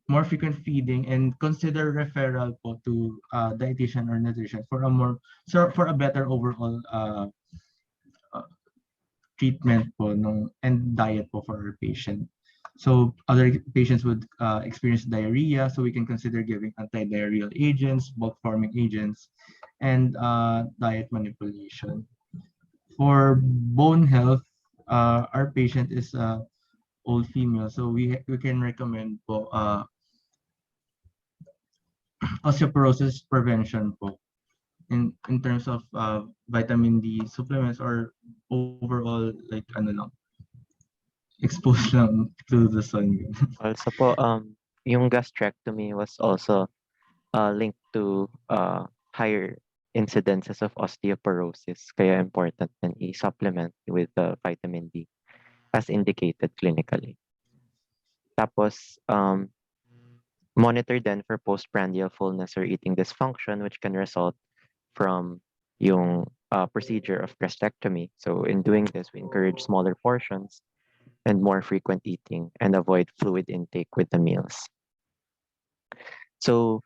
more frequent feeding, and consider referral po to dietitian or nutrition for a better overall treatment po and diet po for our patient. So other patients would experience diarrhea, so we can consider giving anti-diarrheal agents, bulk-forming agents, and diet manipulation. For bone health, our patient is old female, so we can recommend po osteoporosis prevention po in terms of vitamin D supplements, or overall like exposed lang to the sun. Also po, yung gastrectomy was also linked to higher incidences of osteoporosis. Kaya important na i-supplement with the vitamin D as indicated clinically. Tapos, monitor then for postprandial fullness or eating dysfunction, which can result from yung procedure of gastrectomy. So in doing this, we encourage smaller portions and more frequent eating, and avoid fluid intake with the meals. So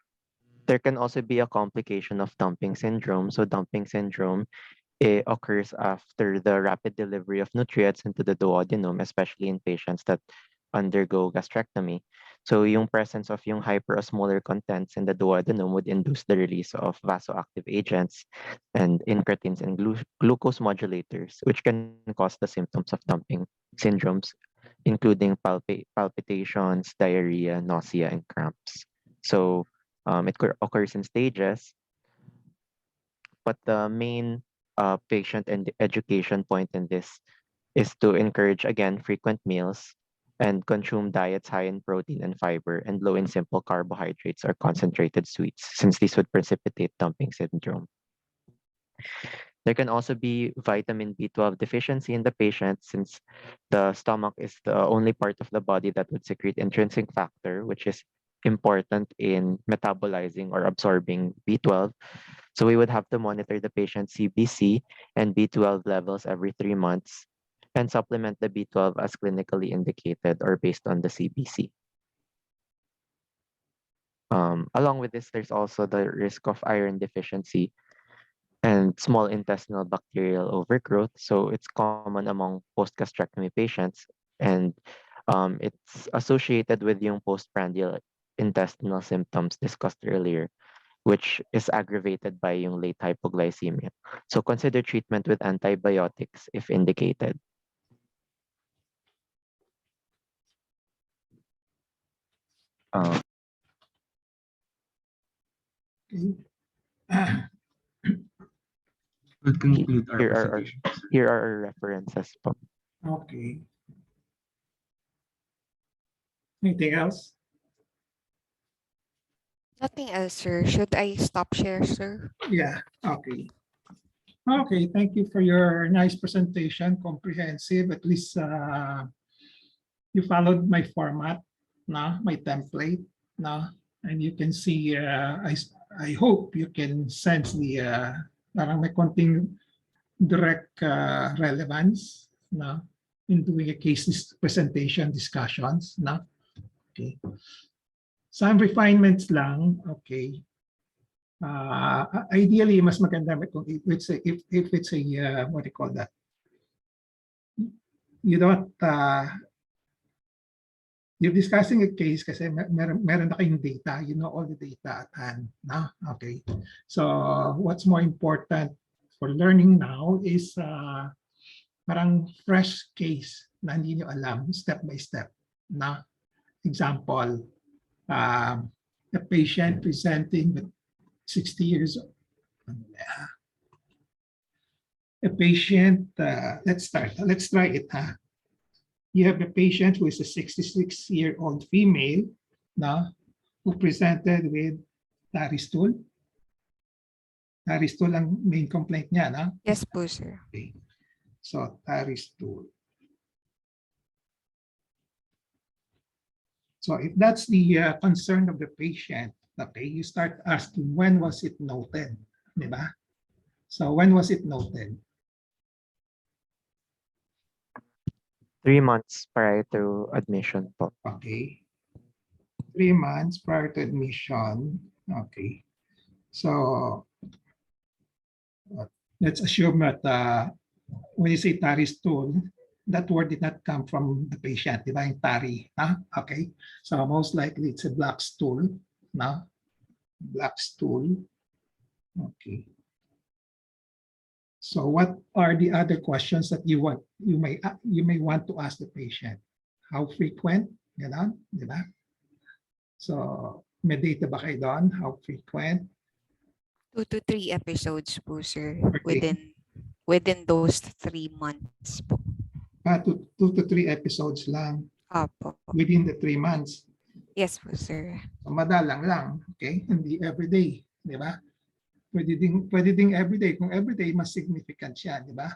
there can also be a complication of dumping syndrome. So dumping syndrome occurs after the rapid delivery of nutrients into the duodenum, especially in patients that undergo gastrectomy. So yung presence of yung hyperosmolar contents in the duodenum would induce the release of vasoactive agents and incretins and glucose modulators, which can cause the symptoms of dumping syndromes, including palpitations, diarrhea, nausea, and cramps. So it occurs in stages, but the main patient and education point in this is to encourage, again, frequent meals and consume diets high in protein and fiber and low in simple carbohydrates or concentrated sweets, since these would precipitate dumping syndrome. There can also be vitamin B12 deficiency in the patient, since the stomach is the only part of the body that would secrete intrinsic factor, which is important in metabolizing or absorbing B12. So we would have to monitor the patient's CBC and B12 levels every 3 months, and supplement the B12 as clinically indicated or based on the CBC. Along with this, there's also the risk of iron deficiency and small intestinal bacterial overgrowth. So it's common among post-gastrectomy patients, and it's associated with yung postprandial intestinal symptoms discussed earlier, which is aggravated by yung late hypoglycemia. So consider treatment with antibiotics if indicated. Okay. We'll conclude our Here are presentation. here are our references po. Okay. Anything else? Nothing else, sir. Should I stop share, sir? Yeah, okay. Okay, thank you for your nice presentation, comprehensive. At least you followed my format, my template, and you can see, I hope you can sense the parang may konting direct relevance in doing a case presentation discussions. Okay. Some refinements lang, okay. Ideally, mas maganda kung if it's a what do you call that? You don't you're discussing a case kasi meron na kayong data, you know all the data at hand, okay. So what's more important for learning now is parang fresh case na hindi nyo alam step by step. Example, a patient presenting with 60 years old. A patient, let's try it. You have a patient who is a 66-year-old female who presented with tarry stool. Tarry stool ang main complaint niya, Yes po, sir. Okay. So, tarry stool. So if that's the concern of the patient, okay, you start asking when was it noted, di ba? So when was it noted? 3 months prior to admission po. Okay. 3 months prior to admission. Okay. So let's assume that when you say tarry stool, that word did not come from the patient, di ba? Yung tarry, okay. So most likely it's a black stool, black stool. Okay. So what are the other questions that you may want to ask the patient? How frequent? Ganon, di ba? So may data ba kayo doon? How frequent? 2 to 3 episodes po, sir. Okay. Within those 3 months po. 2 to 3 episodes lang Apo. within the 3 months. Yes po, sir. So madalang lang, okay? Hindi everyday, di ba? Pwede ding everyday. Kung everyday, mas significant siya, di ba?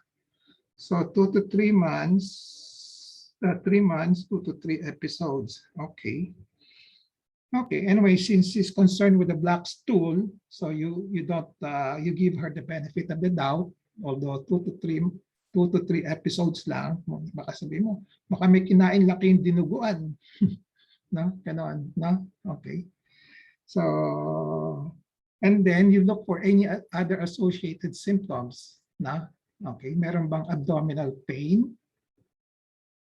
So 2 to 3 months, 3 months, 2 to 3 episodes. Okay. Okay, anyway, since she's concerned with the black stool, so you don't, you give her the benefit of the doubt, although 2 to 3 episodes lang, baka sabihin mo, baka may kinain laki yung dinuguan. Ganon, okay. So, and then you look for any other associated symptoms, okay. Meron bang abdominal pain?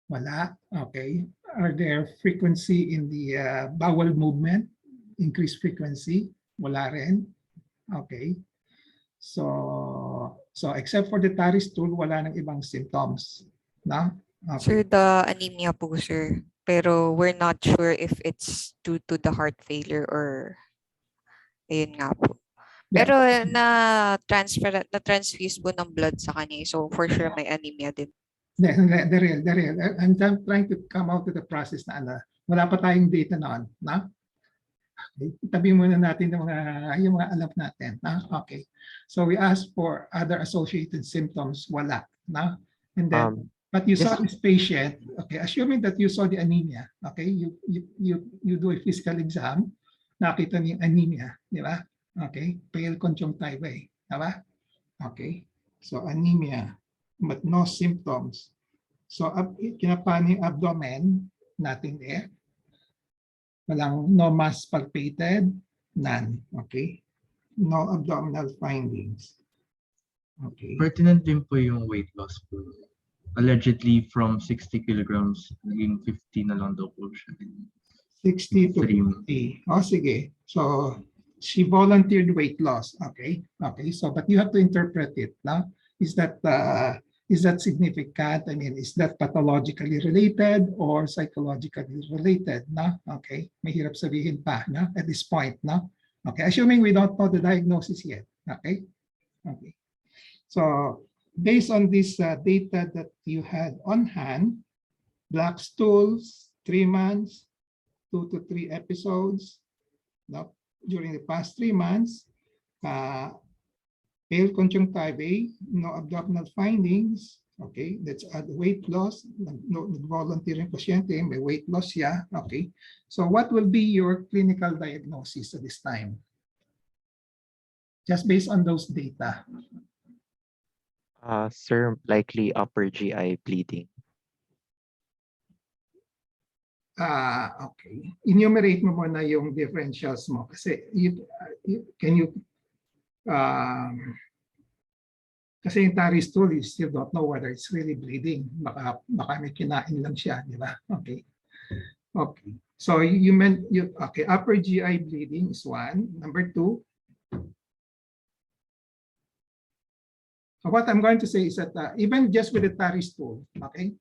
Wala, okay. Are there frequency in the bowel movement? Increased frequency? Wala rin, okay. So except for the tarry stool, wala nang ibang symptoms, Okay. Sir, the anemia po, sir. Pero we're not sure if it's due to the heart failure or ayun nga po. Pero na-transfuse po ng blood sa kanya. So for sure may anemia din. The real. I'm trying to come out with the process na wala pa tayong data noon, Okay. Itabi muna natin yung mga alam natin, Okay. So we asked for other associated symptoms, wala, And then, but you saw this patient, okay, assuming that you saw the anemia, okay, you do a physical exam, nakita niyo yung anemia, di ba? Okay, pale conjunctiva, di ba? Okay, so anemia, but no symptoms. So, kinapan yung abdomen, nothing there. No mass palpated, none. Okay. No abdominal findings. Okay. Pertinent din po yung weight loss po. Allegedly from 60 kilograms, naging 50 na lang daw po siya. 60 to 50. Oh, sige. So, she volunteered weight loss. Okay. Okay. So, but you have to interpret it. No? Is that significant? I mean, is that pathologically related or psychologically related? No? Okay. Mahirap sabihin pa, no? At this point, no? Okay. Assuming we don't know the diagnosis yet. Okay. Okay. So, based on this data that you had on hand, black stools, 3 months, 2 to 3 episodes, no, during the past 3 months, pale conjunctivae, no abdominal findings. Okay, let's add weight loss. No volunteer pasyente, may weight loss siya. Okay, so what will be your clinical diagnosis at this time? Just based on those data. Sir, likely upper GI bleeding. Okay. Enumerate mo muna yung differentials mo kasi kasi yung Tari stool, you still don't know whether it's really bleeding. Baka may kinain lang siya, di ba? Okay. Okay. So okay, upper GI bleeding is 1. Number 2. What I'm going to say is that even just with the Tari stool, okay,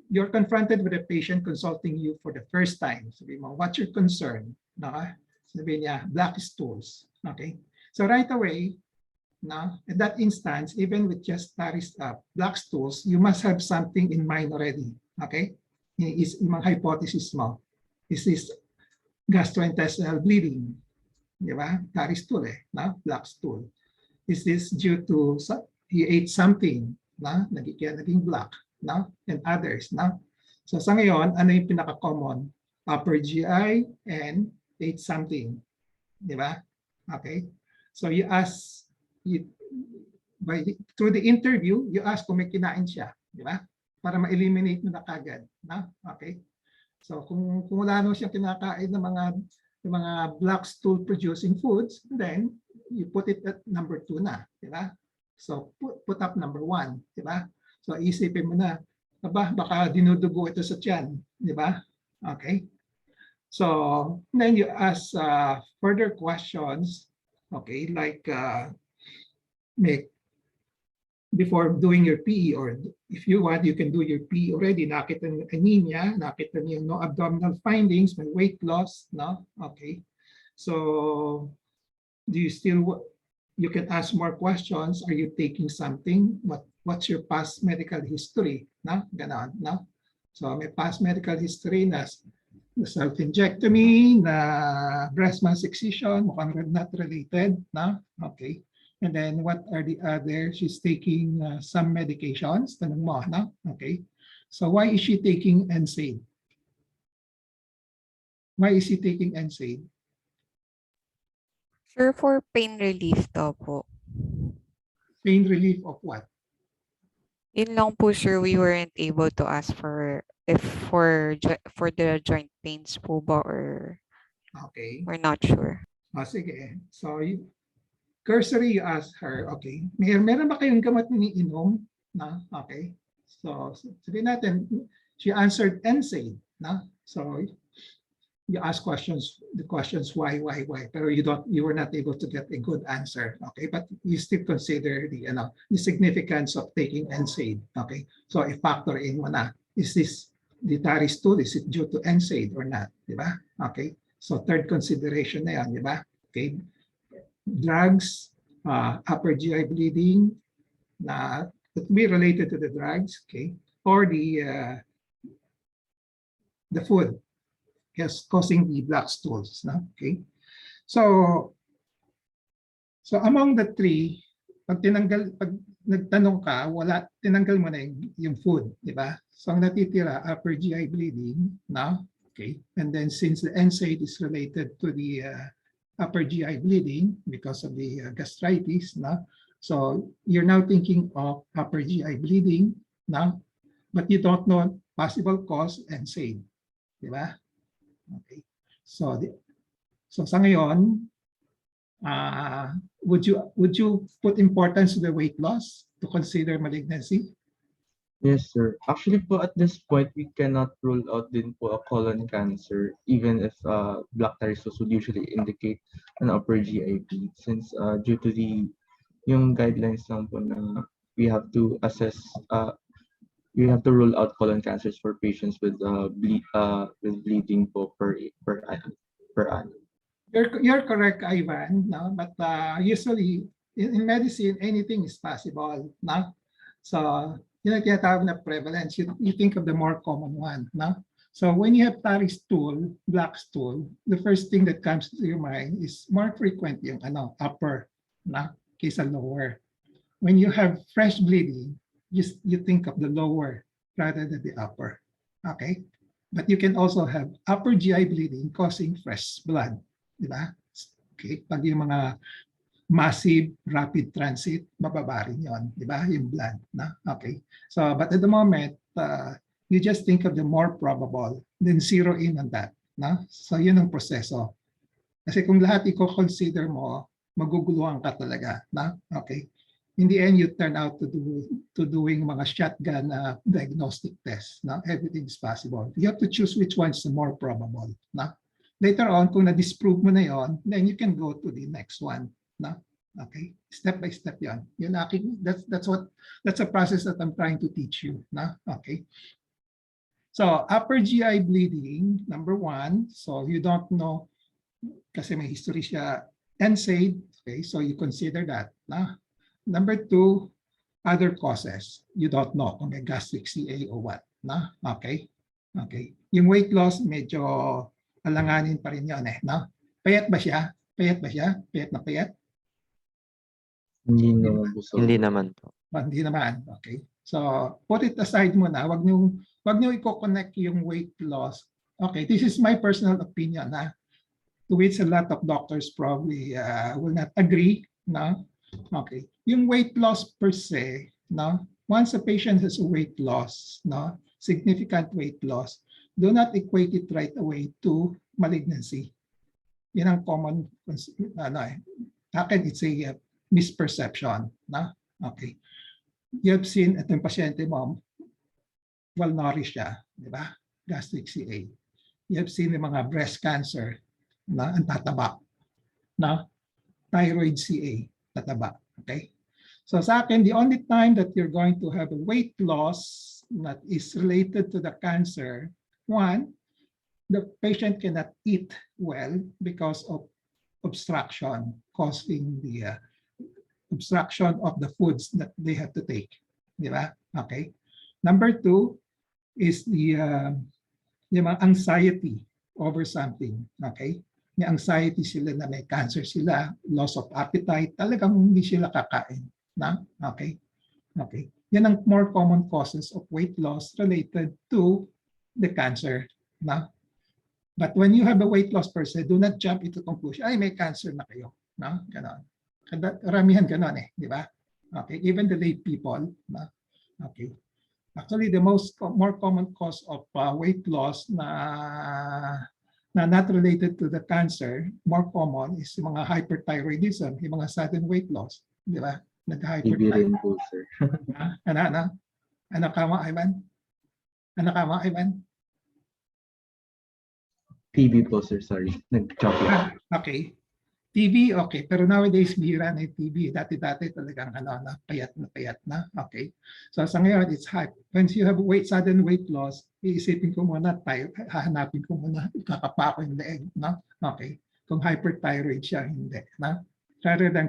you're confronted with a patient consulting you for the first time. Sabi mo, what's your concern? Sabi niya, black stools. Okay. So right away, at that instance, even with just black stools, you must have something in mind already. Okay. Yung hypothesis mo. Is this gastrointestinal bleeding? Di ba? Tari stool black stool. Is this due to he ate something naging black? No? And others. No? So sa ngayon, ano yung pinaka-common? Upper GI and ate something. Di ba? Okay? So you ask, through the interview, you ask kung may kinain siya. Di ba? Para ma-eliminate mo na kagad. No? Okay? So kung wala naman siyang kinakain ng mga black stool producing foods, then you put it at number 2 na. Di ba? So put up number 1. Di ba? So isipin mo na, baka dinudugo ito sa tiyan, di ba? Okay. So then you ask further questions, okay, like before doing your PE, or if you want, you can do your PE already. Nakita niyo anemia, nakita niyo no abdominal findings, may weight loss, no? Okay. So do you still, you can ask more questions. Are you taking something? What's your past medical history? No? Ganon, no? So may past medical history na self-injectomy, na breast mass excision, mukhang not related, no? Okay. And then what are the other? She's taking some medications, tanong mo, no? Okay. So why is she taking NSAID? Why is she taking NSAID? Sure, for pain relief daw po. Pain relief of what? Yun lang po, sir, we weren't able to ask for the joint pains po ba, or Okay. we're not sure. Sige. So, cursory, you ask her, okay, meron ba kayong gamot iniinom? Na? Okay. So, sabihin natin, she answered NSAID. Na? So, you ask the questions why. Pero you were not able to get a good answer. Okay, but you still consider the significance of taking NSAID. Okay, so i-factor in mo na, is this the Tari stool, is it due to NSAID or not? Diba? Okay, so third consideration na yan, diba? Okay, drugs, upper GI bleeding, that be related to the drugs, okay, or the food causing the black stools. No? Okay. So among the 3, pag nagtanong ka, tinanggal mo na yung food, di ba? So ang natitira, upper GI bleeding, no? Okay. And then since the NSAID is related to the upper GI bleeding because of the gastritis, no? So you're now thinking of upper GI bleeding, no? but you don't know possible cause and SAID. Di ba? Okay. So, so sa ngayon, would you put importance to the weight loss to consider malignancy? Yes, sir. Actually po, at this point, we cannot rule out din po a colon cancer, even if black thyroids would usually indicate an upper GI bleed, since due to yung guidelines lang po na we have to assess, we have to rule out colon cancers for patients with bleeding po per annum. You're correct, Ivan, no? But usually in medicine, anything is possible. No? So, yun ang tinatawag na prevalence. You think of the more common one. No? So when you have tarry stool, black stool, the first thing that comes to your mind is more frequent yung upper, no? Kaysa lower. When you have fresh bleeding, you think of the lower rather than the upper. Okay? But you can also have upper GI bleeding causing fresh blood. Diba? Okay? Pag yung mga massive rapid transit, mababa rin yun. Diba? Yung blood. Na? Okay. So, but at the moment, you just think of the more probable, then zero in on that. Na? So, yun ang proseso. Kasi kung lahat i-consider mo, maguguluhan ka talaga. Na? Okay. In the end, you turn out to doing mga shotgun diagnostic tests. No? Everything is possible. You have to choose which one is the more probable. No? Later on, kung na-disprove mo na yon, then you can go to the next one. No? Okay? Step by step yon. That's a process that I'm trying to teach you. No? Okay? So, upper GI bleeding, number one. So, you don't know, kasi may history siya, NSAID. Okay? So, you consider that. No? Number two, other causes. You don't know kung may gastric CA or what. No? Okay? Okay. Yung weight loss, medyo alanganin pa rin yun eh. No? Payat ba siya? Payat ba siya? Payat na payat? Hindi naman po, sir. Hindi naman po. Hindi naman. Okay. So, put it aside muna. Wag niyo i-connect yung weight loss. Okay, this is my personal opinion. To which a lot of doctors probably will not agree. No? Okay. Yung weight loss per se, no? Once a patient has a weight loss, no? Significant weight loss, do not equate it right away to malignancy. Yan ang common, akin it's a misperception. No? Okay. You have seen at yung pasyente mo, well-nourished siya, di ba? Gastric CA. You have seen yung mga breast cancer na ang tataba. No? Thyroid CA, tataba. Okay? So sa akin, the only time that you're going to have a weight loss that is related to the cancer, one, the patient cannot eat well because of obstruction, causing the obstruction of the foods that they have to take. Di ba? Okay. Number two is the anxiety over something. Okay. May anxiety sila na may cancer sila, loss of appetite, talagang hindi sila kakain. Na? Okay. Okay. Yan ang more common causes of weight loss related to the cancer. Na? But when you have a weight loss per se, do not jump into conclusion, ay may cancer na kayo. No? Ganon. Karamihan ganon eh, di ba? Okay, even the lay people. No? Okay. Actually, the more common cause of weight loss na not related to the cancer, more common is yung mga hyperthyroidism, yung mga sudden weight loss. Di ba? Nag-hyperthyroid po, sir. Ano ka mo, Ivan? Ano ka mo, Ivan? TB po, sir. Sorry. Nag-chop lang. Okay. TB, okay. Pero nowadays, bihira na yung TB. Dati-dati talagang payat na. Okay. So sa ngayon, it's high. Once you have sudden weight loss, iisipin ko muna, hahanapin ko muna, kakapa ko yung leeg. No? Okay. Kung hyperthyroid siya, hindi. No? Rather than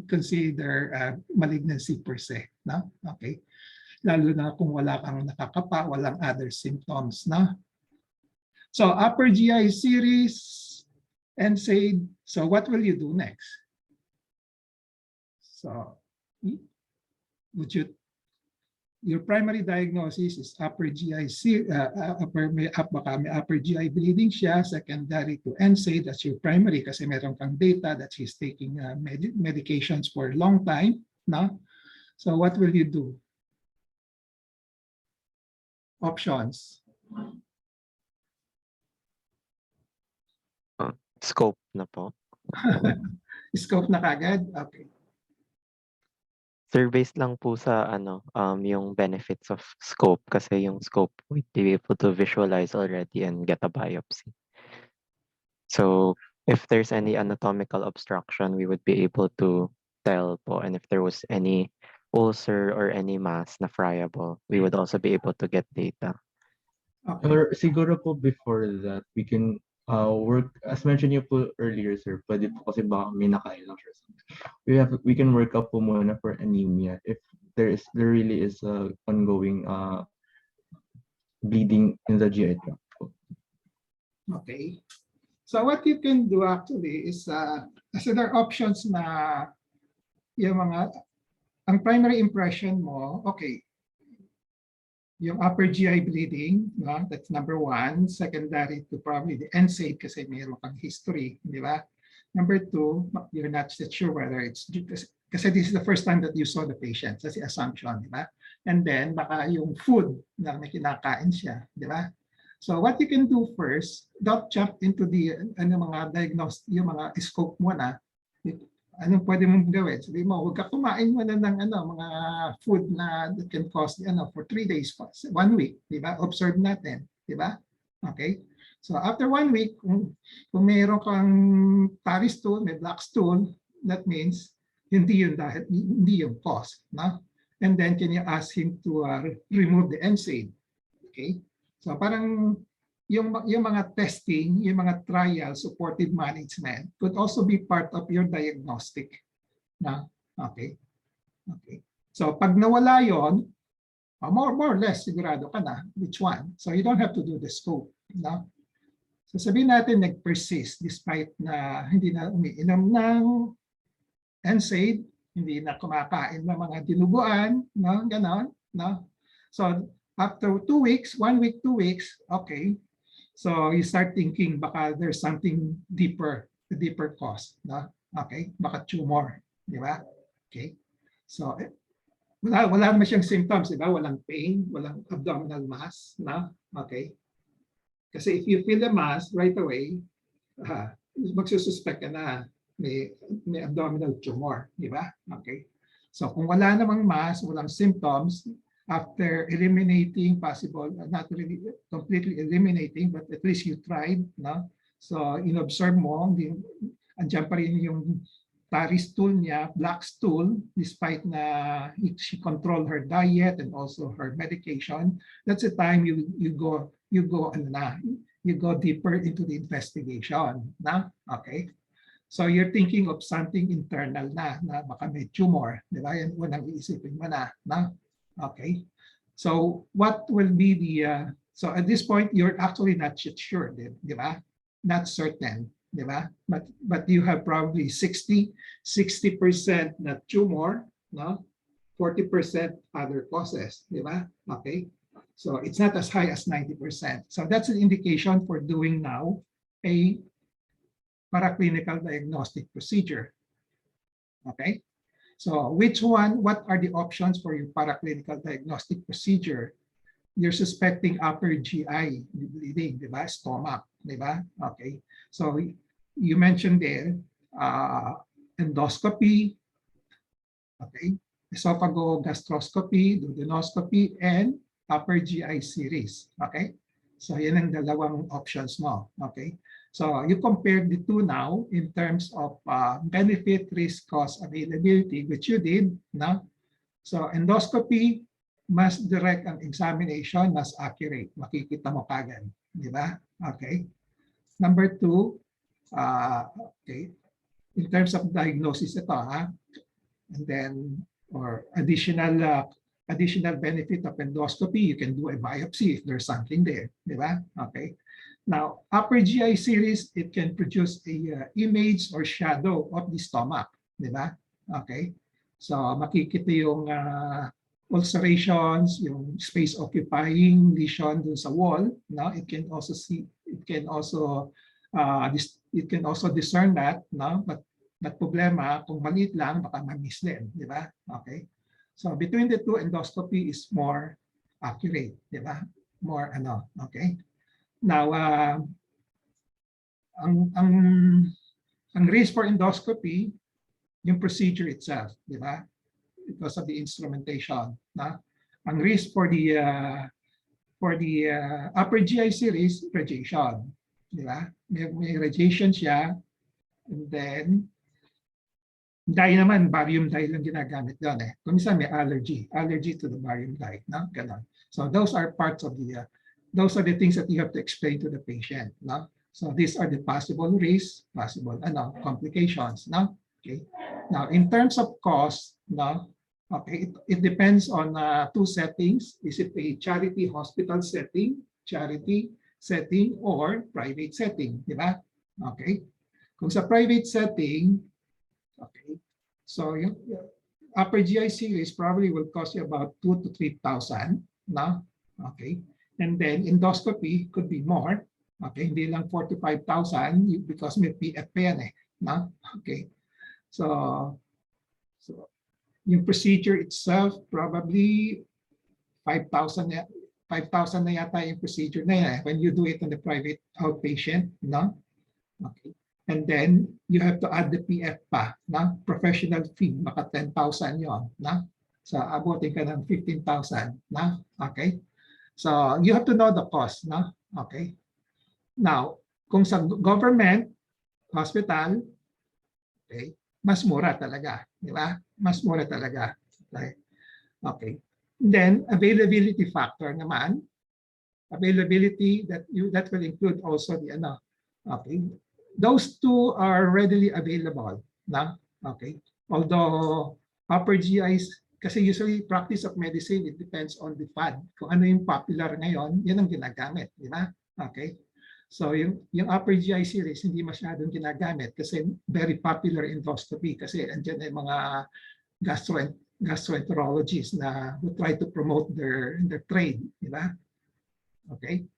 consider malignancy per se. No? Okay. Lalo na kung wala kang nakakapa, walang other symptoms. No? So upper GI series, NSAID. So what will you do next? So your primary diagnosis is upper GI upper GI bleeding siya, secondary to NSAID, that's your primary kasi meron kang data that she's taking medications for a long time. No? So what will you do? options? Scope na po. Scope na kagad? Okay. Sir, based lang po sa yung benefits of scope kasi yung scope we'd be able to visualize already and get a biopsy. So if there's any anatomical obstruction, we would be able to tell po, and if there was any ulcer or any mass na friable, we would also be able to get data. Okay. Or siguro po before that, we can work, as mentioned niyo po earlier, sir, pwede po kasi baka may nakain lang or something. We can work up po muna for anemia if there really is a ongoing bleeding in the GI tract po. Okay. So what you can do actually is, kasi there are options na yung ang primary impression mo, okay, yung upper GI bleeding, no? That's number one. Secondary to probably the NSAID kasi mayroon kang history, di ba? Number two, you're not sure whether it's kasi this is the first time that you saw the patient. That's the assumption, di ba? And then baka yung food na may kinakain siya, di ba? So what you can do first, don't jump into the mga yung mga scope mo na. Anong pwede mong gawin? Sabi mo, huwag ka kumain mo na ng mga food na that can cause for 3 days, 1 week, di ba? Observe natin, di ba? Okay? So after 1 week, kung mayroon kang tarry stool, may black stool, that means hindi yung cause, no? And then can you ask him to remove the NSAID? Okay? So parang yung mga testing, yung mga trial, supportive management could also be part of your diagnostic. Na? Okay? Okay. So pag nawala yon, more or less sigurado ka na which one. So you don't have to do the scope. No? So sabihin natin nag-persist despite na hindi na umiinom ng NSAID, hindi na kumakain ng mga dinuguan, no? Ganon. No? So after 2 weeks, 1 week, 2 weeks, okay. So you start thinking baka there's something deeper, a deeper cause, no? Okay, baka tumor, di ba? Okay. So wala naman siyang symptoms, di ba? Walang pain, walang abdominal mass, no? Okay. Kasi if you feel the mass right away, magsususpect ka na may abdominal tumor, di ba? Okay. So kung wala namang mass, walang symptoms, after eliminating possible, not really completely eliminating, but at least you tried, no? So inobserve mo, andyan pa rin yung tarry stool niya, black stool, despite na she controlled her diet and also her medication. That's the time you go deeper into the investigation, na? Okay. So you're thinking of something internal na baka may tumor, di ba? Yan unang iisipin mo na? Okay, so what will be the, so at this point, you're actually not sure, di ba? Not certain, di ba? But you have probably 60% na tumor, no? 40% other causes, di ba? Okay, so it's not as high as 90%. So that's an indication for doing now a paraclinical diagnostic procedure. Okay. So what are the options for your paraclinical diagnostic procedure? You're suspecting upper GI bleeding, di ba? Stomach, di ba? Okay. So you mentioned there, endoscopy, okay, esophagogastroscopy, duodenoscopy, and upper GI series, okay? So yan ang dalawang options mo, okay? So you compare the two now in terms of benefit, risk, cost, availability, which you did, no? So endoscopy, mas direct ang examination, mas accurate. Makikita mo kagad, di ba? Okay. Number two, okay, in terms of diagnosis ito, and then, or additional benefit of endoscopy, you can do a biopsy if there's something there, di ba? Okay. Now, upper GI series, it can produce a image or shadow of the stomach, di ba? Okay. So makikita yung ulcerations, yung space occupying lesion dun sa wall. No? It can also discern that, no? But problema, kung maliit lang, baka ma-miss din, di ba? Okay. So between the two, endoscopy is more accurate, di ba? ano, okay? Now, ang risk for endoscopy, yung procedure itself, di ba? Because of the instrumentation, na? Ang risk for the upper GI series, radiation, di ba? May radiation siya, and then dye naman, barium dye lang ginagamit doon eh. Kung minsan may allergy to the barium dye, no? Ganon. So those are parts of the, those are the things that you have to explain to the patient, no? So these are the possible risks, possible complications, no? Okay. Now, in terms of cost, no? Okay, it depends on two settings. Is it a charity hospital setting, or private setting, di ba? Okay. Kung sa private setting, okay, so yung upper GI series probably will cost you about 2,000 to 3,000, no? Okay, and then endoscopy could be more. Okay, hindi lang 4,000 to 5,000 because may PF pa yan eh, no? Okay, so yung procedure itself probably 5,000 na yata yung procedure na yan when you do it on the private outpatient, no? Okay. And then you have to add the PF pa, na professional fee, maka 10,000 yon, na? So abutin ka ng 15,000, na? Okay? So you have to know the cost, na? Okay? Now, kung sa government hospital, okay, mas mura talaga, di ba? Mas mura talaga. Okay? Okay. Then availability factor naman, availability that will include also the okay. Those two are readily available, na? Okay. Although upper GIs, kasi usually practice of medicine, it depends on the fad. Kung ano yung popular ngayon, yun ang ginagamit, di ba? Okay. So yung upper GI series hindi masyadong ginagamit kasi very popular endoscopy kasi andyan ay mga gastroenterologists na who try to promote their trade, di ba? Okay.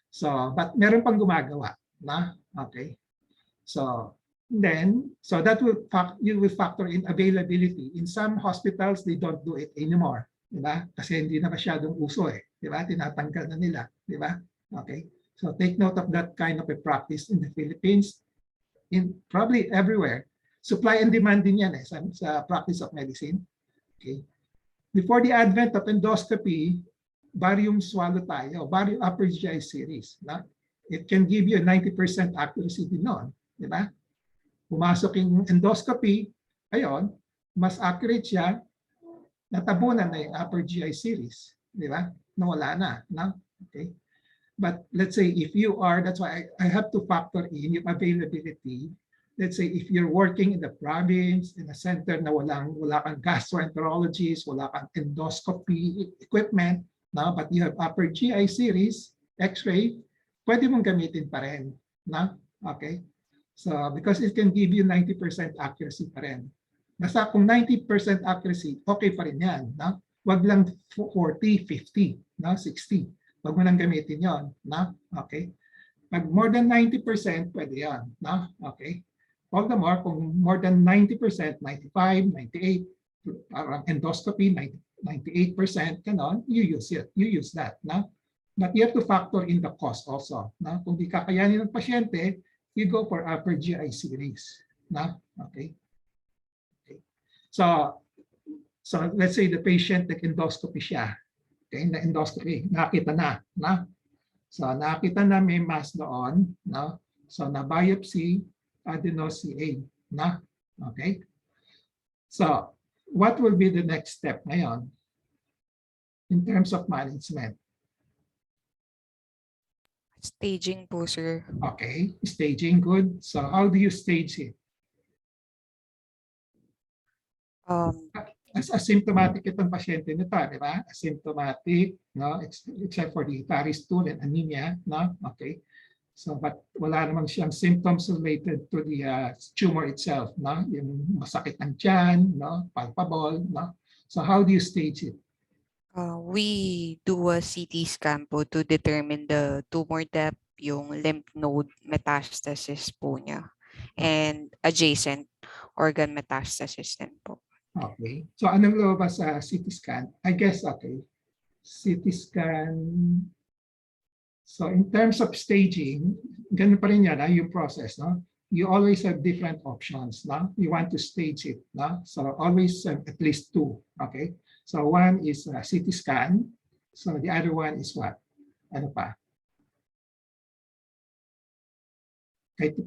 So, but meron pang gumagawa, na? Okay. So that you will factor in availability. In some hospitals, they don't do it anymore, di ba? Kasi hindi na masyadong uso eh, di ba? Tinatanggal na nila, di ba? Okay. So take note of that kind of a practice in the Philippines, in probably everywhere. Supply and demand din yan eh, sa practice of medicine. Okay. Before the advent of endoscopy, barium swallow tayo, barium upper GI series, na? It can give you a 90% accuracy din noon. Di ba? Pumasok yung endoscopy, ayon, mas accurate siya, natabunan na yung upper GI series. Di ba? Nawala na. No? Okay. But let's say if you are, that's why I have to factor in yung availability. Let's say if you're working in the province, in a center na wala kang gastroenterologist, wala kang endoscopy equipment, no? But you have upper GI series, X-ray, pwede mong gamitin pa rin. No? Okay. So, because it can give you 90% accuracy pa rin. Basta kung 90% accuracy, okay pa rin yan. No? Wag lang 40, 50, no? 60. Wag mo nang gamitin yon, no? Okay? Pag more than 90%, pwede yan. No? Okay? All the more, kung more than 90%, 95, 98, parang endoscopy, 98%, ganon, you use it. You use that. No? But you have to factor in the cost also. No? Kung di kakayanin ng pasyente, you go for upper GI series. No? Okay. Okay. So let's say the patient nag-endoscopy siya. Okay, na endoscopy, nakita na. No? So nakita na may mass doon. No? So na biopsy, adeno-CA. No? Okay. So what will be the next step ngayon in terms of management? Staging po, sir. Okay, staging, good. So how do you stage it? As asymptomatic itong pasyente nito, di ba? Asymptomatic, no? Except for the tarry stool and anemia, no? Okay. So, but wala namang siyang symptoms related to the tumor itself, no? Yung masakit ng tiyan, no? Palpable, no? So how do you stage it? We do a CT scan po to determine the tumor depth, yung lymph node metastasis po niya, and adjacent organ metastasis din po. Okay. So anong lumabas sa CT scan? I guess, okay. CT scan, So in terms of staging, ganun pa rin yan, yung process, no? You always have different options, no? You want to stage it, no? So always at least two, okay? So one is CT scan. So the other one is what? Ano pa? Kahit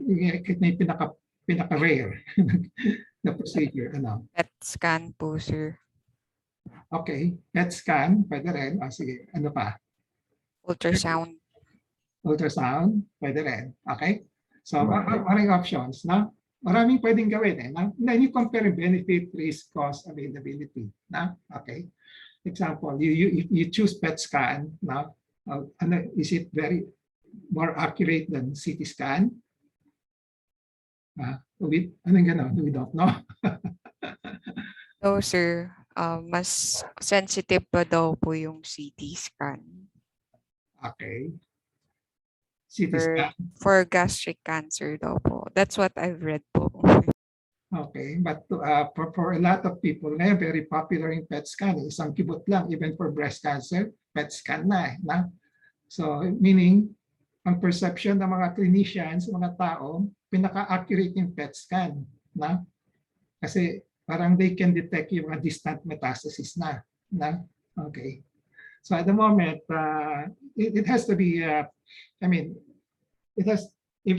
na yung pinaka-rare na procedure, ano? PET scan po, sir. Okay, PET scan, pwede rin. O sige, ano pa? Ultrasound. Ultrasound, pwede rin. Okay? So, maraming options, no? Maraming pwedeng gawin, eh. Then you compare benefit, risk, cost, availability, na? Okay? Example, you choose PET scan, no? Is it very more accurate than CT scan? Anong gano'n? We don't know. No, sir. Mas sensitive pa daw po yung CT scan Okay. CT scan. for gastric cancer daw po. That's what I've read po. Okay, but for a lot of people, ngayon very popular yung PET scan. Isang kibot lang, even for breast cancer, PET scan na. So, meaning, ang perception ng mga clinicians, mga tao, pinaka-accurate yung PET scan. Na? Kasi parang they can detect yung mga distant metastasis na. Okay. So at the moment, it has to be, I mean, it has, if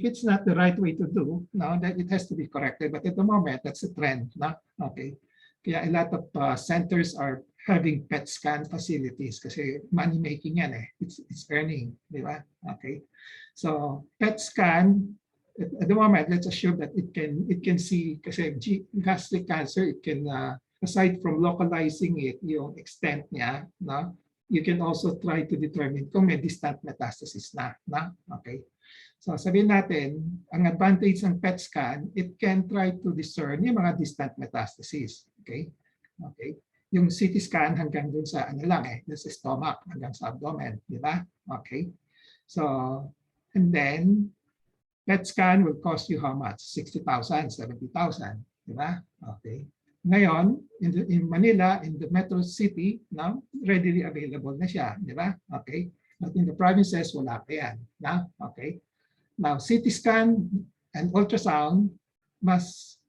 it's not the right way to do, no, that it has to be corrected. But at the moment, that's a trend. No? Okay. Kaya a lot of centers are having PET scan facilities kasi money making yan eh. It's earning, di ba? Okay. So PET scan, at the moment, let's assume that it can see kasi gastric cancer, it can aside from localizing it, yung extent niya, no? You can also try to determine kung may distant metastasis na. Okay. So sabihin natin, ang advantage ng PET scan, it can try to discern yung mga distant metastasis. Okay. Okay. Yung CT scan hanggang dun sa ano lang dun sa stomach hanggang sa abdomen, di ba? Okay. So, and then PET scan will cost you how much? 60,000, 70,000, di ba? Okay. Ngayon, in Manila, in the metro city, now readily available na siya, di ba? Okay. But in the provinces, wala pa yan. Okay. Now, CT scan and ultrasound, mas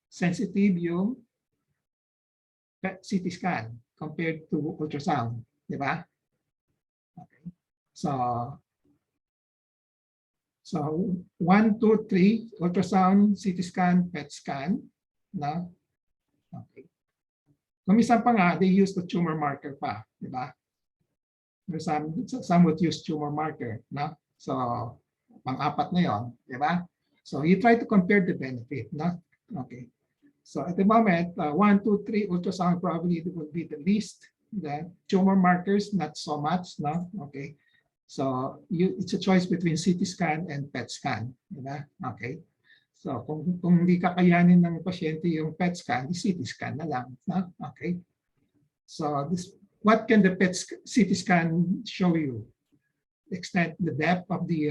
sensitive yung CT scan compared to ultrasound, di ba? Okay. So 1, 2, 3, ultrasound, CT scan, PET scan. No? Okay. Kumisan pa nga, they use the tumor marker pa, di ba? Some would use tumor marker, no? So, pang-apat na yon, di ba? So, you try to compare the benefit, no? Okay. So, at the moment, 1, 2, 3, ultrasound probably would be the least. The tumor markers, not so much, no? Okay. So, it's a choice between CT scan and PET scan, di ba? Okay. So, kung hindi kakayanin ng pasyente yung PET scan, CT scan na lang. No? Okay. So, what can the CT scan show you? Extent, the depth of the,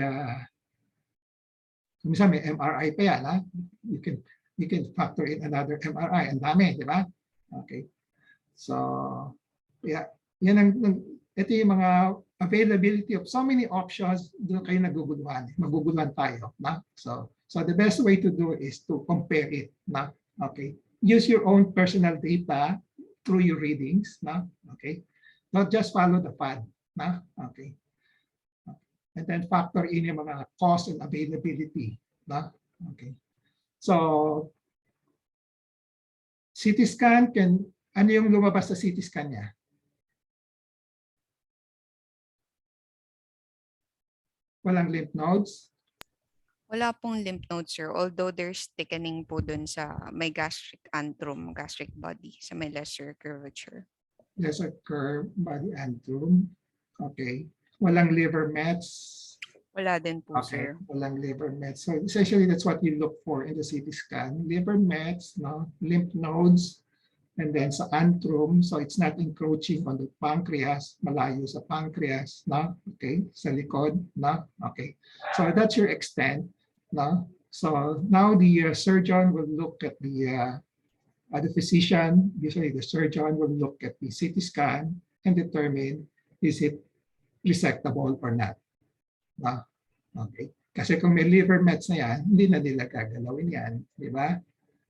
kung may MRI pa yan, you can factor in another MRI. Ang dami, di ba? Okay. So, yeah, ito yung mga availability of so many options, doon kayo maguguluhan tayo. No? So the best way to do is to compare it. No? Okay. Use your own personal data through your readings. No? Okay. Not just follow the fad. No? Okay. And then factor in yung mga cost and availability. No? Okay. So CT scan ano yung lumabas sa CT scan niya? Walang lymph nodes? Wala pong lymph nodes, sir. Although there's thickening po dun sa may gastric antrum, gastric body, sa may lesser curvature. Lesser curve, body antrum. Okay. Walang liver mets? Wala din po, Okay. sir. Walang liver mets. So essentially, that's what you look for in the CT scan. Liver mets, no? Lymph nodes, and then sa antrum, so it's not encroaching on the pancreas, malayo sa pancreas, no? Okay, sa likod, no? Okay, so that's your extent, no? So now the surgeon will look at the physician, usually the surgeon will look at the CT scan and determine is it resectable or not. No? Okay. Kasi kung may liver mets na yan, hindi na nila gagalawin yan. Di ba?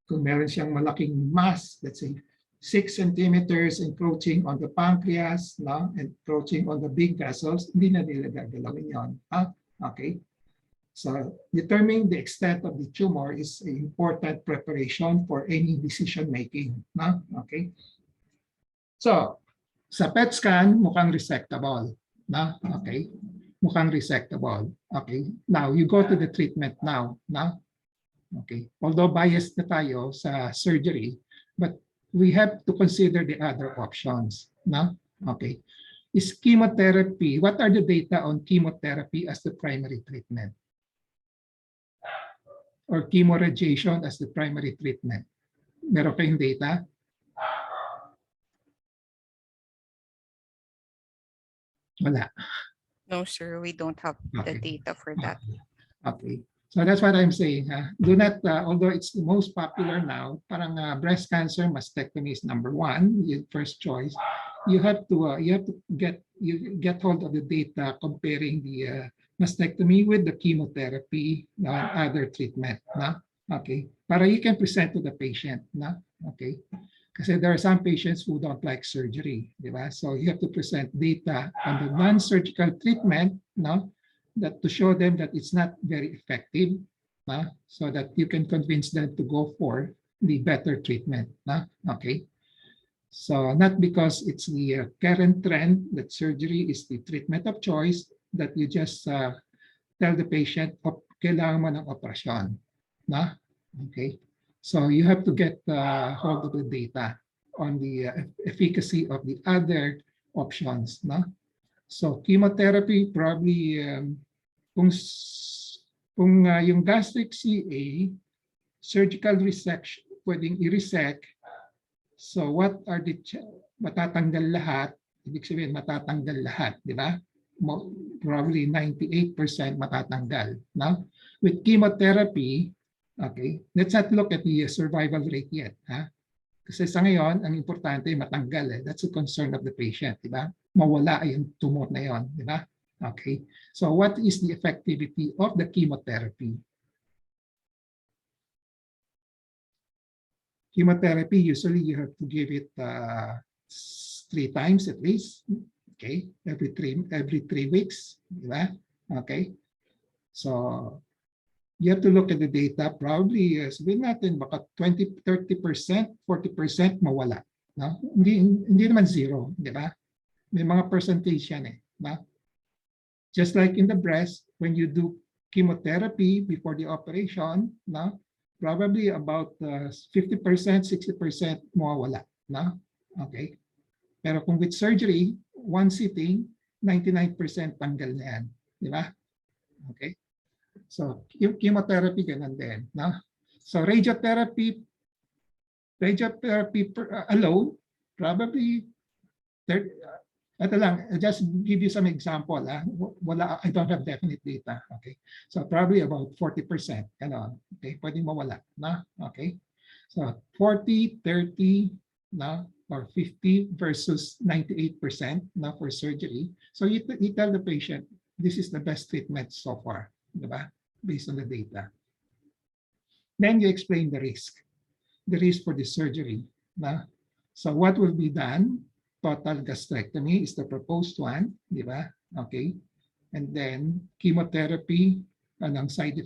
Kung meron siyang malaking mass, let's say 6 centimeters encroaching on the pancreas, no? Encroaching on the big vessels, hindi na nila gagalawin yan. Okay. So determining the extent of the tumor is an important preparation for any decision making. No? Okay. So sa PET scan, mukhang resectable. No? Okay. Mukhang resectable. Okay. Now you go to the treatment now. No? Okay. Although biased na tayo sa surgery, but we have to consider the other options. No? Okay. Is chemotherapy, what are the data on chemotherapy as the primary treatment? Or chemoradiation as the primary treatment? Meron kayong data? Wala. No, sir, we don't have the Okay. data for that. Okay. So that's what I'm saying. Do not, although it's the most popular now, parang breast cancer, mastectomy is number one, your first choice. You have to get hold of the data comparing the mastectomy with the chemotherapy and other treatment. No? Okay. Para you can present to the patient. No? Okay. Kasi there are some patients who don't like surgery. Diba? So you have to present data on the non-surgical treatment. No? That to show them that it's not very effective, so that you can convince them to go for the better treatment. Okay. So not because it's the current trend that surgery is the treatment of choice that you just tell the patient, kailangan mo ng operasyon. Okay. So you have to get hold of the data on the efficacy of the other options. So chemotherapy probably kung yung gastric CA, surgical resection, pwedeng i-resect. So what are the matatanggal lahat? Ibig sabihin matatanggal lahat, di ba? Probably 98% matatanggal. No? With chemotherapy, okay, let's not look at the survival rate yet. Kasi sa ngayon, ang importante matanggal. That's the concern of the patient, di ba? Mawala yung tumor na yon, di ba? Okay. So what is the effectivity of the chemotherapy? Chemotherapy, usually you have to give it 3 times at least. Okay, every three weeks, diba? Okay. So you have to look at the data. Probably sabihin natin baka 20, 30%, 40% mawala. No? Hindi naman zero, di ba? May mga percentage yan eh. Diba? Just like in the breast, when you do chemotherapy before the operation, no? Probably about 50%, 60% mawawala. No? Okay. Pero kung with surgery, one sitting, 99% tanggal na yan. Di ba? Okay. So, chemotherapy, ganun din. No? So, radiotherapy alone, probably, ito lang, just give you some example. Wala, I don't have definite data. Okay. So, probably about 40%. Ano, okay. Pwedeng mawala. No? Okay. So, 40, 30, no? Or 50 versus 98% now for surgery. So you tell the patient, this is the best treatment so far, diba? Based on the data. Then you explain the risk for the surgery. Na? So what will be done? Total gastrectomy is the proposed one, diba? Okay. And then chemotherapy, anong side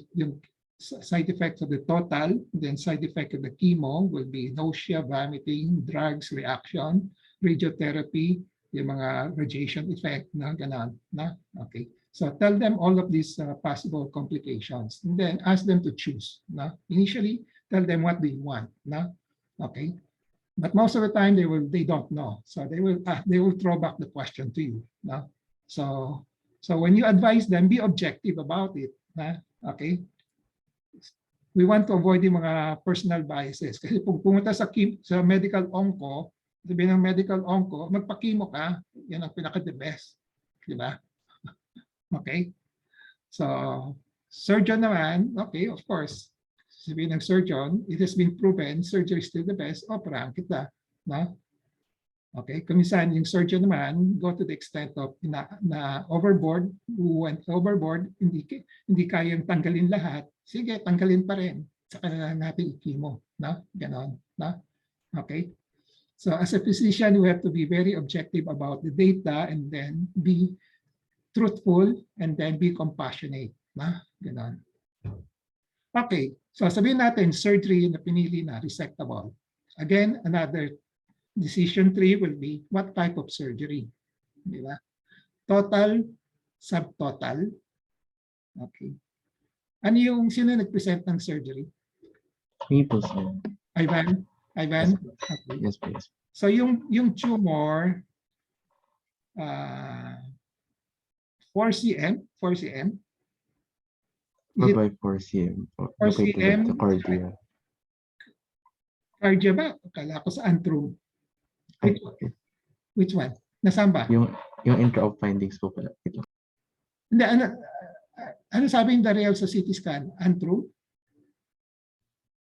effects of the total, then side effect of the chemo will be nausea, vomiting, drugs, reaction, radiotherapy, yung mga radiation effect, na ganon, na? Okay. So tell them all of these possible complications, and then ask them to choose. Na? Initially, tell them what they want. Na? Okay. But most of the time they don't know, so they will throw back the question to you. Na? So when you advise them, be objective about it. Na? Okay. We want to avoid yung mga personal biases. Kasi kung pumunta sa medical onco, sabihin ng medical onco, magpa-chemo ka, yan ang pinaka-the best. Diba? Okay? So, surgeon naman, okay, of course, sabihin ng surgeon, it has been proven, surgery is still the best, operahan kita. No? Okay, kung minsan yung surgeon naman go to the extent of na overboard, who went overboard, hindi kayang tanggalin lahat, sige, tanggalin pa rin. Saka na natin i-chemo, no? Ganon, no? Okay. So as a physician, we have to be very objective about the data and then be truthful and then be compassionate, no? Ganon. Okay, so sabihin natin surgery na pinili na resectable. Again, another decision tree will be what type of surgery. Di ba? Total, subtotal. Okay. Ano yung sino nag-present ng surgery? Me po, sir. Ivan? Ivan? Okay. Yes, please. So yung tumor 4 cm, 4 cm. Is it 4 cm. 4 Located cm? at the cornea. cardia ba? Akala ko sa antrum. Which one? Nasaan ba? Yung intra of findings po pala. Ito. Hindi, ano sabi yung Daryl sa CT scan? Antrum?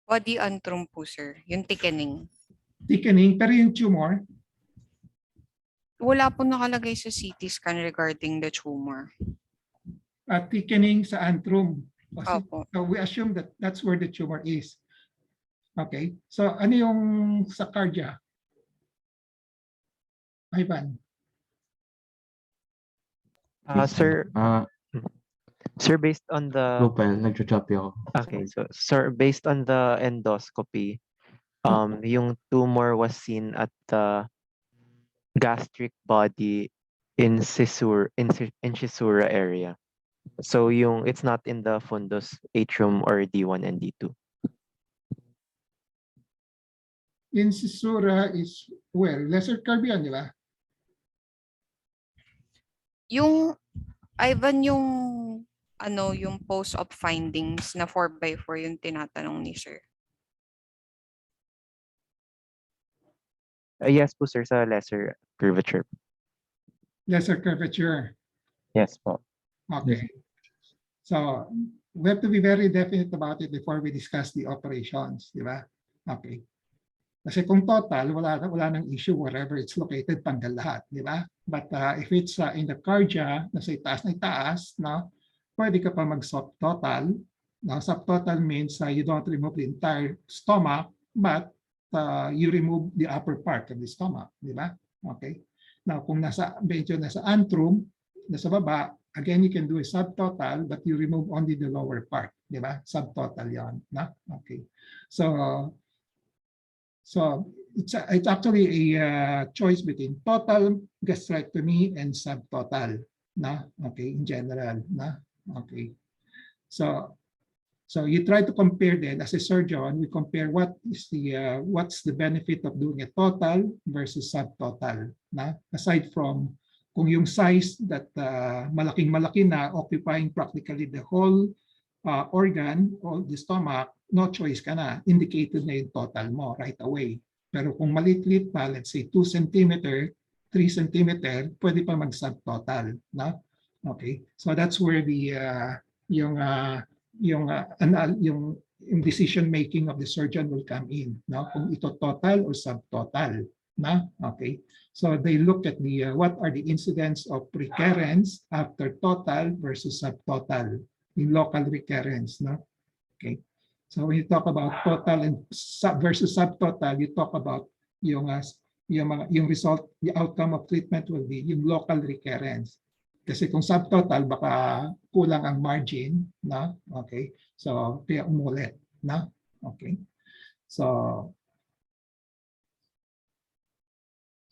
Body antrum po, sir. Yung thickening. Thickening, pero yung tumor, Wala po nakalagay sa CT scan regarding the tumor. thickening sa antrum. Opo. So we assume that that's where the tumor is. Okay. So ano yung sa cardia? Ivan? Sir, sir, based on the Lupel, nagcho-choppy ako. okay, so sir, based on the endoscopy, yung tumor was seen at the gastric body incisura area. So it's not in the fundus atrium or D1 and D2. Incisura is where? Lesser curve yan, di ba? Yung, Ivan, yung yung post-op findings na 4x4 yung tinatanong ni sir. Yes po sir, sa lesser curvature. Lesser curvature. Yes po. Okay. So we have to be very definite about it before we discuss the operations, di ba? Okay. Kasi kung total, wala nang issue wherever it's located, tanggal lahat, di ba? But if it's in the cardia, nasa itaas na itaas, no, pwede ka pa mag-subtotal. Now, subtotal means you don't remove the entire stomach, but you remove the upper part of the stomach, di ba? Okay. Now, kung medyo nasa antrum, nasa baba, again, you can do a subtotal, but you remove only the lower part, di ba? Subtotal yan, na? Okay. So it's actually a choice between total gastrectomy and subtotal, na? Okay, in general, na? Okay. So you try to compare then as a surgeon, we compare what's the benefit of doing a total versus subtotal, na? Aside from kung yung size that malaking-malaki na occupying practically the whole organ or the stomach, no choice ka na, indicated na yung total mo right away. Pero kung maliit-liit pa, let's say 2 cm, 3 cm, pwede pa mag-subtotal, na? Okay, so that's where the yung decision making of the surgeon will come in, no? Kung ito total or subtotal, na? Okay, so they look at the what are the incidents of recurrence after total versus subtotal, in local recurrence, no? Okay, so when you talk about total and versus subtotal, you talk about yung result, the outcome of treatment will be yung local recurrence. Kasi kung subtotal, baka kulang ang margin, na? Okay, so kaya umulit, na? Okay, so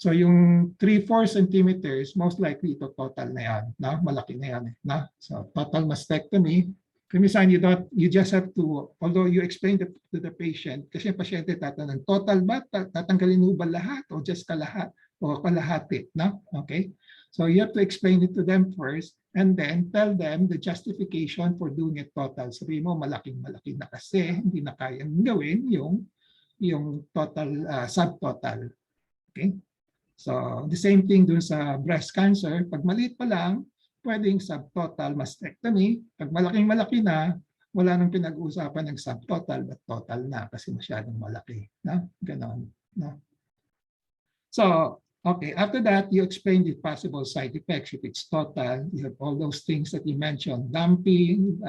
yung 3-4 centimeters, most likely ito total na yan, na? Malaki na yan, na? So total mastectomy. Minsan you just have to, although you explain to the patient, kasi yung pasyente tatanong, total ba? Tatanggalin mo ba lahat o just kalahat o kalahati, na? Okay, so you have to explain it to them first and then tell them the justification for doing it total. Sabi mo, malaking-malaki na kasi hindi na kayang gawin yung total, subtotal. Okay, so the same thing dun sa breast cancer, pag maliit pa lang, pwedeng subtotal mastectomy. Pag malaking-malaki na, wala nang pinag-uusapan ng subtotal, but total na kasi masyadong malaki, na? Ganon, na? So Okay, after that, you explain the possible side effects. If it's total, you have all those things that you mentioned, dumping,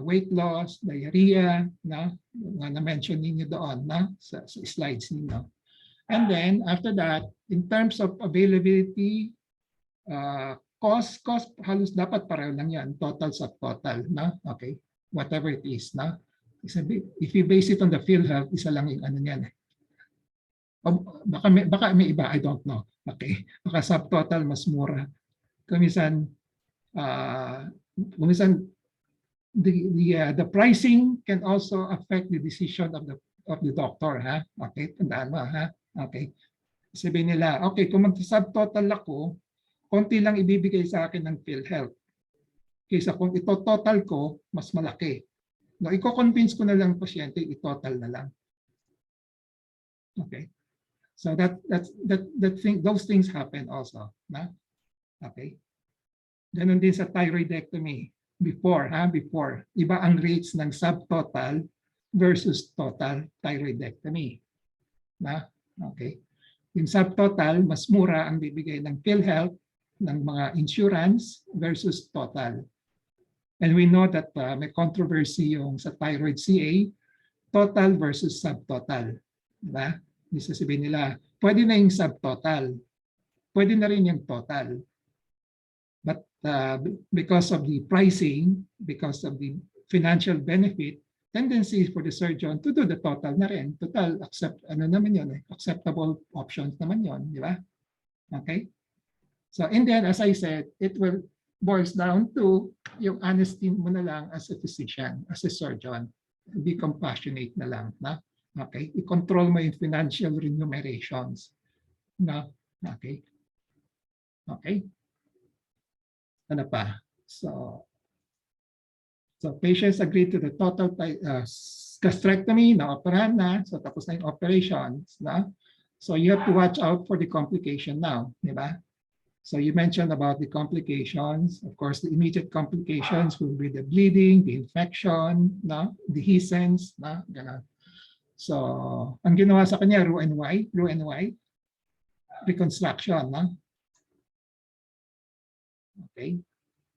weight loss, diarrhea, na na-mention ninyo doon sa slides ninyo. And then after that, in terms of availability, cost halos dapat pareho lang yan, total sa total, na okay, whatever it is, na if you base it on the PhilHealth, isa lang yung ano niyan. Baka may iba, I don't know. Okay, baka subtotal mas mura. Kumisan the pricing can also affect the decision of the doctor, ha? Okay, tandaan mo, ha? Okay. Sabihin nila, okay, kung mag-subtotal ako, konti lang ibibigay sa akin ng PhilHealth. Kaysa kung ito total ko, mas malaki. No, i-convince ko na lang pasyente, i-total na lang. Okay. So those things happen also, na? Okay. Ganon din sa thyroidectomy. Before, iba ang rates ng subtotal versus total thyroidectomy. Na? Okay. Yung subtotal, mas mura ang bibigay ng PhilHealth ng mga insurance versus total. And we know that may controversy yung sa thyroid CA, total versus subtotal. Diba? Sasabihin nila, pwede na yung subtotal, pwede na rin yung total. But because of the pricing, because of the financial benefit, tendency for the surgeon to do the total na rin. Total, acceptable options naman yun, di ba? Okay? So, and then, as I said, it will boils down to yung honesty mo na lang as a physician, as a surgeon. Be compassionate na lang, na? Okay? I-control mo yung financial remunerations. Na? Okay? Okay? Ano pa? So patients agree to the total gastrectomy, na-operahan na. So tapos na yung operations. Na? So you have to watch out for the complication now. Di ba? So you mentioned about the complications. Of course, the immediate complications will be the bleeding, the infection, no? Dehiscence. No? Ganun. So ang ginawa sa kanya, Roux-en-Y, reconstruction. No? Okay.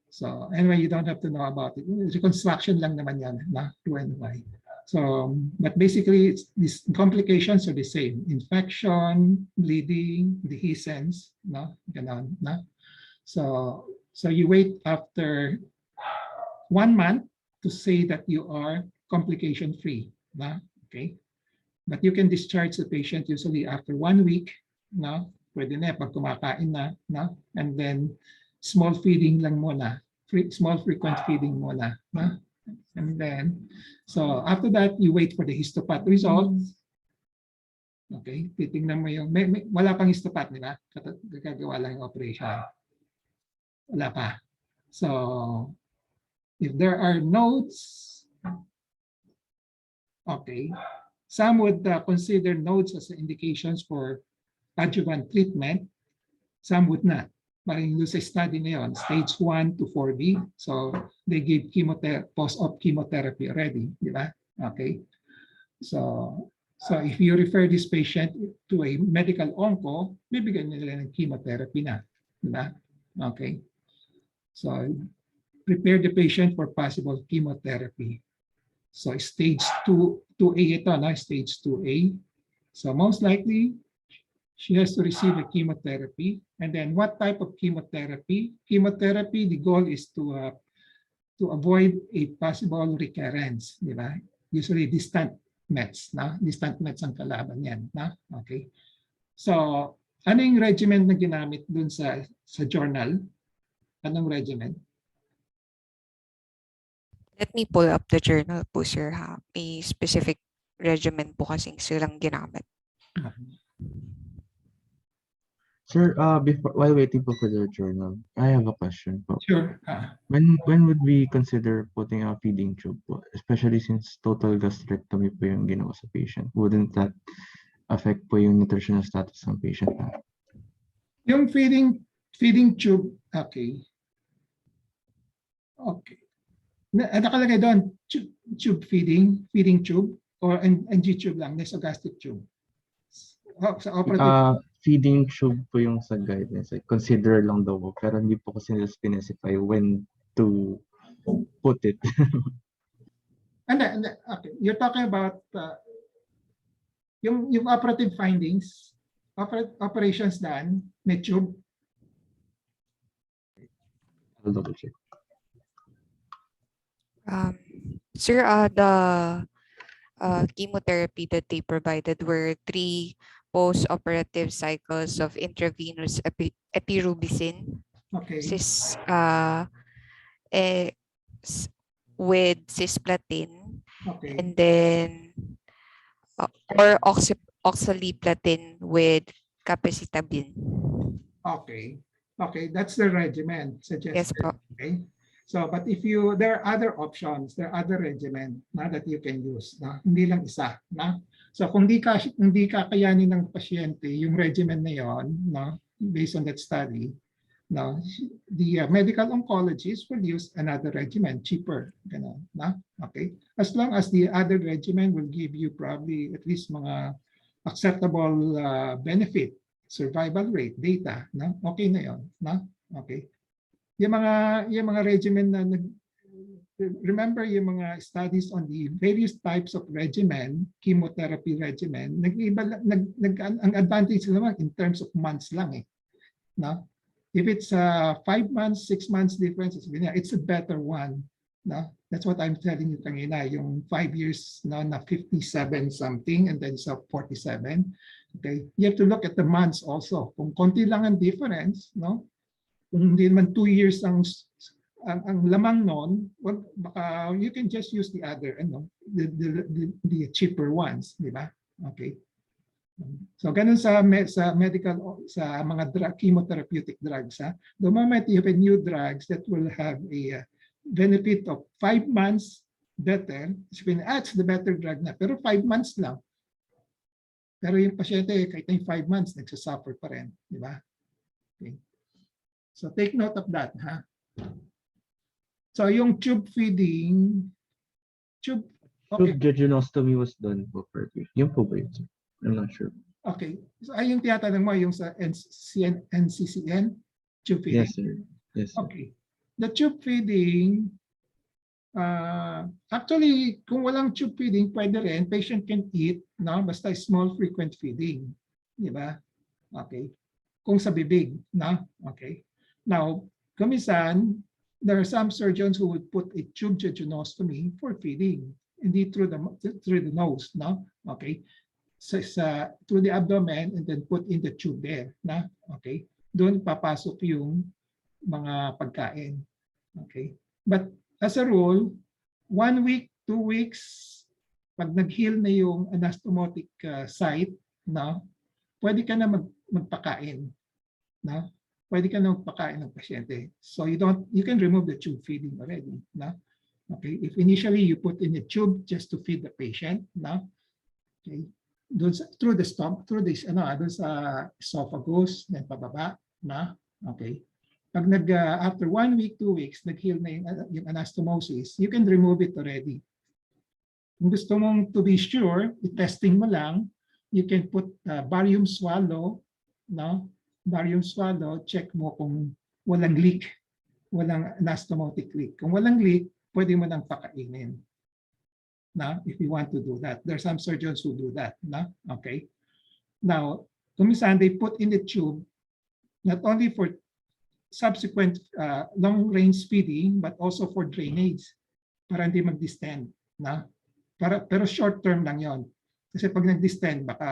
So anyway, you don't have to know about it. Reconstruction lang naman yan, na Roux-en-Y. So, but basically, these complications are the same: infection, bleeding, dehiscence, no, ganon, no. So you wait after 1 month to say that you are complication-free, no. Okay, but you can discharge the patient usually after 1 week, no. Pwede na pag kumakain na, no, and then small feeding lang muna, small frequent feeding muna, no? And then, so after that, you wait for the histopath results. Okay, titingnan mo yung, wala pang histopath, di ba? Gagawa lang yung operation. Wala pa. So, if there are nodes, okay, some would consider nodes as indications for adjuvant treatment, some would not. Parang yung sa study na yun, stage 1 to 4B. So they give post-op chemotherapy already, di ba? Okay. So if you refer this patient to a medical onco, bibigyan nila ng chemotherapy na, di ba? Okay. So prepare the patient for possible chemotherapy. So stage 2A ito, no? Stage 2A. So most likely, she has to receive a chemotherapy. And then what type of chemotherapy? Chemotherapy, the goal is to avoid a possible recurrence, di ba? Usually distant mets, na? Distant mets ang kalaban yan, na? Okay. So, ano yung regimen na ginamit dun sa journal? Anong regimen? Let me pull up the journal po, sir, ha? May specific regimen po kasing silang ginamit. Sir, while waiting for the journal, I have a question po. Sure. When would we consider putting a feeding tube po? Especially since total gastrectomy po yung ginawa sa patient. Wouldn't that affect po yung nutritional status ng patient na? Yung feeding tube, okay. Okay. Nakalagay doon, tube feeding tube, or NG tube lang, nasogastric tube. Sa operative. feeding tube po yung sa guidance. Like, consider lang daw po, pero hindi po kasi nila specify when to put it. And okay, you're talking about yung operative findings, operations done, may tube. I'll double check. Sir, the chemotherapy that they provided were 3 post-operative cycles of intravenous epirubicin Okay. With cisplatin, Okay. and then or oxaliplatin with capecitabine. Okay. Okay. That's the regimen suggested. Yes po. Okay. So, but if there are other options, there are other regimen na that you can use, na hindi lang isa, na. So, kung hindi kakayanin ng pasyente yung regimen na yon, no, based on that study, no, the medical oncologist will use another regimen, cheaper, ganun, na. Okay. As long as the other regimen will give you probably at least mga acceptable benefit, survival rate, data, na, okay na yon, na. Okay. Yung mga regimen na remember yung mga studies on the various types of regimen, chemotherapy regimen, ang advantage naman in terms of months lang eh. No? If it's 5 months, 6 months difference, it's a better one. No? That's what I'm telling you kanina, yung 5 years no, na 57 something and then sa 47. Okay? You have to look at the months also. Kung konti lang ang difference, no? Kung hindi naman 2 years ang lamang noon, well, baka you can just use the other, the cheaper ones, di ba? Okay. So ganun sa medical, sa mga chemotherapeutic drugs. Ha? The moment you have a new drugs that will have a benefit of 5 months better, it's the better drug na, pero 5 months lang. Pero yung pasyente, kahit yung 5 months, nagsasuffer pa rin, di ba? Okay. So take note of that, ha? So yung tube feeding, okay. Tube jejunostomy was done po per year. Yung po ba yun? I'm not sure. Okay. So ay yung tinatanong mo yung sa NCCN, tube feeding? Yes, sir. Yes, sir. Okay. The tube feeding, actually, kung walang tube feeding, pwede rin, patient can eat, no? Basta small frequent feeding. Di ba? Okay. Kung sa bibig, no? Okay. Now, kumisan, there are some surgeons who would put a tube jejunostomy for feeding, hindi through the nose, no? Okay. So, through the abdomen and then put in the tube there, na? Okay. Doon papasok yung mga pagkain. Okay. But as a rule, 1 week, 2 weeks, pag nag-heal na yung anastomotic site, no? Pwede ka na magpakain, no? Pwede ka na magpakain ng pasyente. So you can remove the tube feeding already, no? Okay, if initially you put in a tube just to feed the patient, no? Okay, through the stomach, doon sa esophagus, then pababa, na? Okay. Pag after 1 week, 2 weeks, nag-heal na yung anastomosis, you can remove it already. Kung gusto mong to be sure, i-testing mo lang, you can put barium swallow, no? Barium swallow, check mo kung walang leak, walang anastomotic leak. Kung walang leak, pwede mo nang pakainin. Na, if you want to do that. There are some surgeons who do that. Na? Okay. Now, kumisan, they put in the tube, not only for subsequent long-range feeding, but also for drainage, para hindi mag-distend. Na? Pero short-term lang yon. Kasi pag nag-distend, baka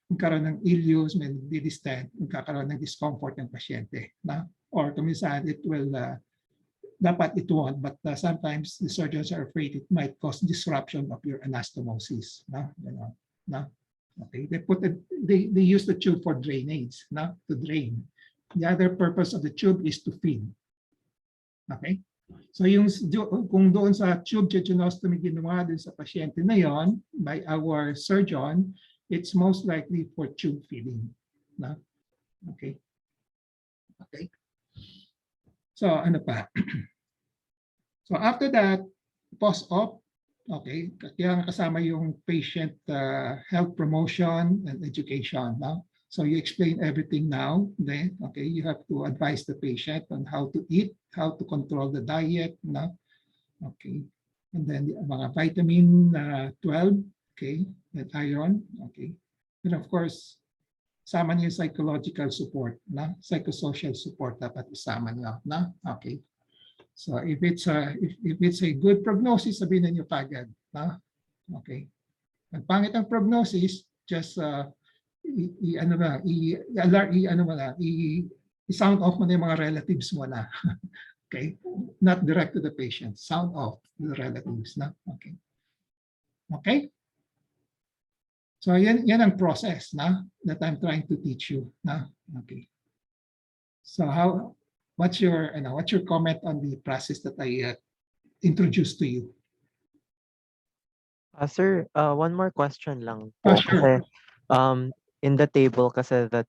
magkaroon ng ileus, may nag-distend, magkakaroon ng discomfort ng pasyente. Na? Or kuminsan, it will, dapat it won't, but sometimes the surgeons are afraid it might cause disruption of your anastomosis. Na? Na? Okay. They use the tube for drainage, na? To drain. The other purpose of the tube is to feed. Okay? So kung doon sa tube jejunostomy ginawa din sa pasyente na yon by our surgeon, it's most likely for tube feeding. Na? Okay? Okay. So ano pa? So after that, post-op, okay, kaya kasama yung patient health promotion and education. No? So you explain everything now, then, okay, you have to advise the patient on how to eat, how to control the diet, no? Okay. And then the mga vitamin 12, okay, and iron, okay. And of course, sama niyo yung psychological support, na? Psychosocial support dapat isama niyo, na? Okay. So if it's a good prognosis, sabihin niyo kagad, na? Okay. Ang pangit ang prognosis, just i-sound off mo na yung mga relatives mo na. Okay? Not direct to the patient. Sound off the relatives na. Okay. Okay? So yan ang process na that I'm trying to teach you na. Okay. So what's your comment on the process that I introduced to you? Sir, one more question lang po. Sure. Kasi, in the table kasi that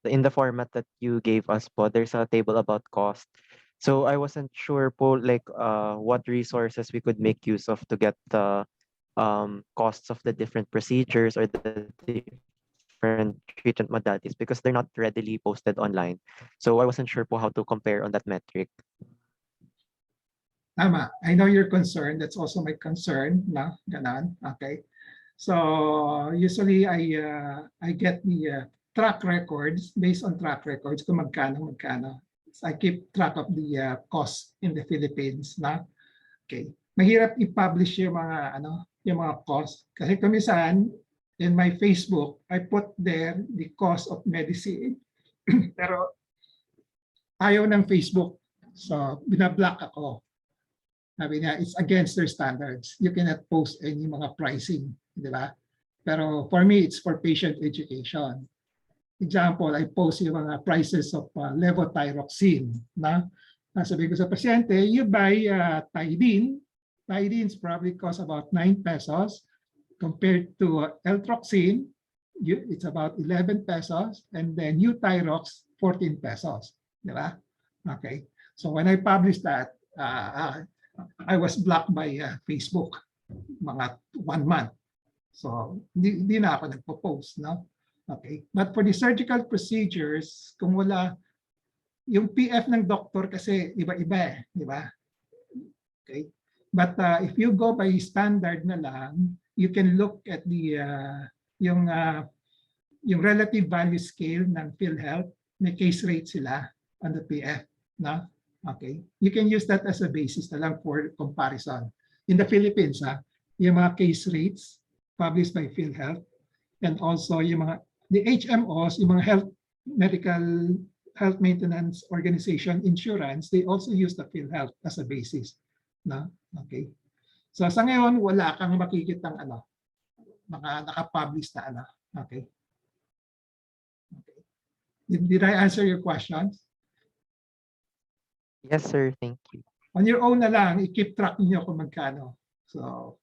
in the format that you gave us po, there's a table about cost. So I wasn't sure po like what resources we could make use of to get the costs of the different procedures or the different treatment modalities because they're not readily posted online. So I wasn't sure po how to compare on that metric. Tama. I know your concern. That's also my concern. Na, ganon. Okay. So usually I get the track records based on track records kung magkano. So I keep track of the cost in the Philippines. Na. Okay. Mahirap i-publish yung mga cost kasi kumisan in my Facebook I put there the cost of medicine pero ayaw ng Facebook. So binablock ako. Sabi niya, it's against their standards. You cannot post any mga pricing, di ba? Pero for me, it's for patient education. Example, I post yung mga prices of levothyroxine. Na? Sabi ko sa pasyente, you buy Tidine. Tidines probably cost about 9 pesos. Compared to L-Troxine, it's about 11 pesos. And then Euthyrox, 14 pesos. Di ba? Okay. So when I publish that, I was blocked by Facebook mga 1 month. So, hindi na ako nagpo-post, no? Okay. But for the surgical procedures, kung wala, yung PF ng doktor kasi iba-iba di ba? Okay. But if you go by standard na lang, you can look at the yung relative value scale ng PhilHealth, may case rate sila on the PF, no? Okay. You can use that as a basis na lang for comparison. In the Philippines, yung mga case rates published by PhilHealth and also yung the HMOs, yung mga health maintenance organization insurance, they also use the PhilHealth as a basis. No? Okay. So sa ngayon, wala kang makikitang mga nakapublish na Okay. Okay. Did I answer your questions? Yes, sir. Thank you. On your own na lang, i-keep track niyo kung magkano. So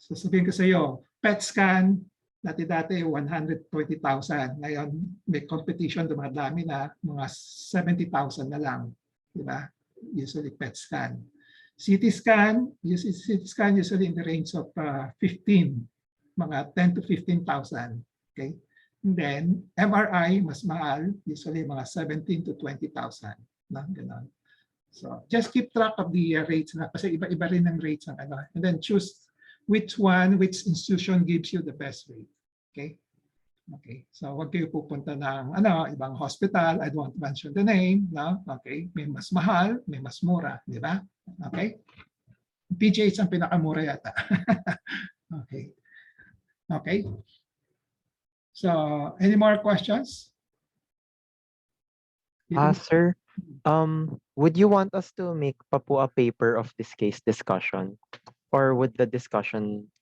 sasabihin ko sa iyo, PET scan, dati 120,000. Ngayon, may competition, dumadami na, mga 70,000 na lang. Diba? Usually PET scan. CT scan usually in the range of 15, mga 10 to 15,000. Okay? And then, MRI, mas mahal, usually mga 17 to 20,000. Na, ganun. So just keep track of the rates na kasi iba-iba rin ang rates ng and then choose which institution gives you the best rate. Okay? Okay. So wag kayo pupunta ng ibang hospital, I don't want to mention the name, no? Okay? May mas mahal, may mas mura, di ba? Okay? PGH ang pinakamura yata. Okay. Okay. So any more questions? Sir, would you want us to make pa po a paper of this case discussion? Or would this discussion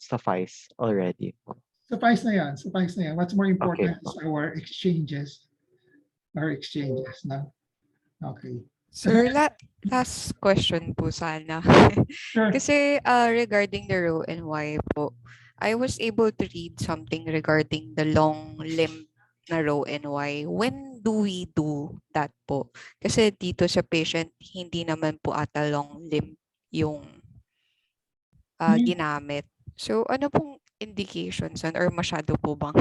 suffice already? Suffice na yan. What's more important is our exchanges. No? Okay. Sir, last question po sana. Sure. Kasi regarding the Roe and Y po, I was able to read something regarding the long limb na Roe and Y. When do we do that po? Kasi dito sa patient, hindi naman po ata long limb yung ginamit. So ano pong indications or masyado po bang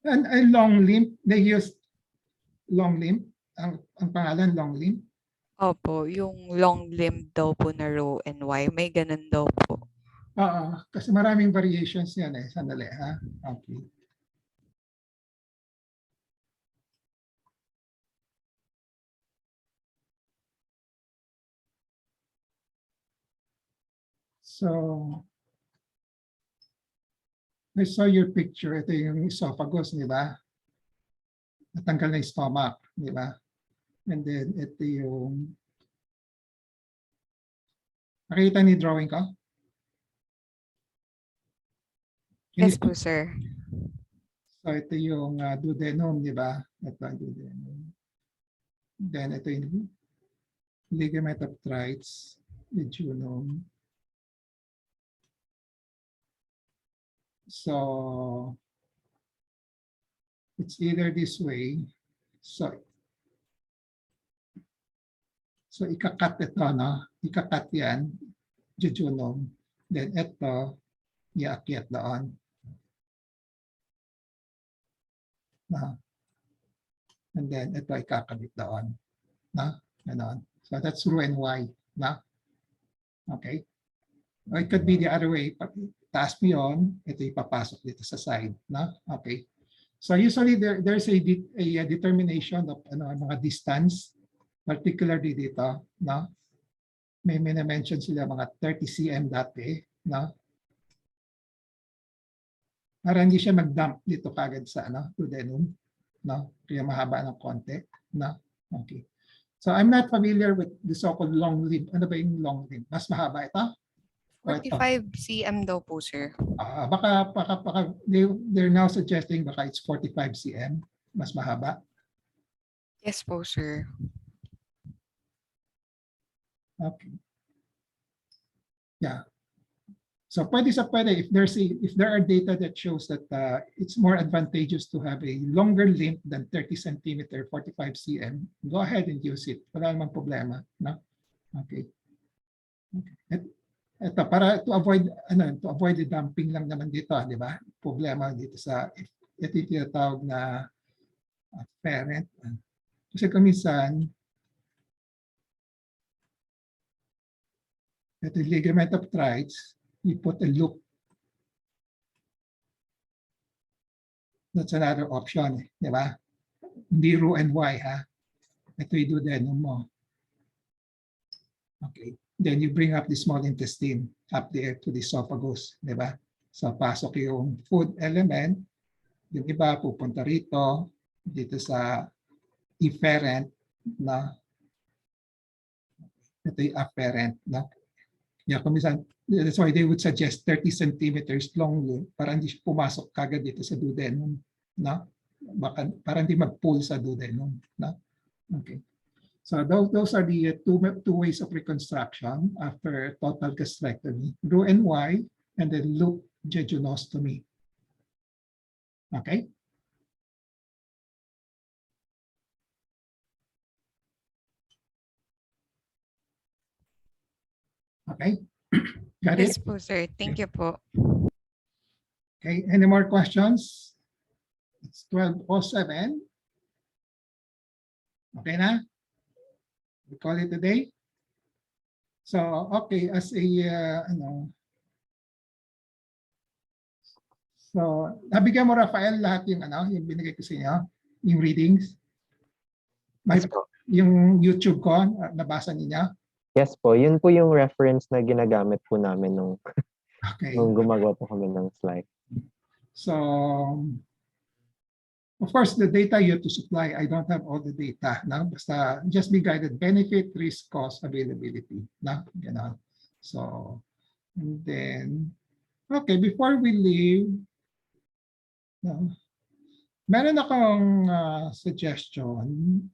And long limb, they use long limb. Ang pangalan, long limb. Opo, yung long limb daw po na row and Y, may ganun daw po. Oo, kasi maraming variations yan eh. Sandali, ha? Okay. So, I saw your picture. Ito yung esophagus, di ba? Natanggal na yung stomach, di ba? And then, ito yung... Nakita ni drawing ko? Yes po, sir. So, ito yung duodenum, di ba? Ito ang duodenum. Then, ito yung ligament of Treitz, jejunum. So, it's either this way. So ikakat ito, no? Ikakat yan, jejunum. Then ito, iakyat doon. No? And then ito ikakabit doon. No? Ganon. So that's row and Y. No? Okay. Or it could be the other way. Taas mo yun, ito ipapasok dito sa side. No? Okay. So usually there's a determination of mga distance, particularly dito, no? May mention sila mga 30 cm dati, no? Para hindi siya mag-dump dito kagad sa duodenum, no? Kaya mahaba ng konti, no? Okay. So I'm not familiar with the so-called long limb. Ano ba yung long limb? Mas mahaba ito? 45 cm daw po, sir. Baka they're now suggesting baka it's 45 cm, mas mahaba. Yes po, sir. Okay. Yeah. So pwede if there are data that shows that it's more advantageous to have a longer limb than 30 centimeter, 45 cm, go ahead and use it. Wala namang problema, no? Okay. Ito para to avoid the dumping lang naman dito, di ba? Problema dito sa ito yung tinatawag na parent. Kasi kuminsan ito yung ligament of Treitz, you put a loop. That's another option, di ba? Hindi row and Y, ha? Ito yung duodenum mo. Okay. Then you bring up the small intestine up there to the esophagus, di ba? So pasok yung food element, yung iba pupunta rito, dito sa efferent, na ito yung afferent, na yeah, kumisan, that's why they would suggest 30 centimeters long para hindi pumasok kagad dito sa duodenum, no? Baka para hindi mag-pull sa duodenum, no? Okay. So those are the two ways of reconstruction after total gastrectomy: row and Y, and then loop jejunostomy. Okay. Okay. Got Yes it? po, sir. Thank you po. Okay. Any more questions? It's 12:07. Okay na? We call it a day. So, okay, as a, so, nabigyan mo, Rafael, lahat yung, yung binigay ko sa inyo, yung readings? May, Yes po. yung YouTube ko, nabasa niya? Yes po, yun po yung reference na ginagamit po namin nung, Okay. nung gumagawa po kami ng slide. So, of course, the data you have to supply, I don't have all the data. No? Basta just be guided, benefit, risk, cost, availability. No? Ganon. So, and then, okay, before we leave, no, meron akong suggestion.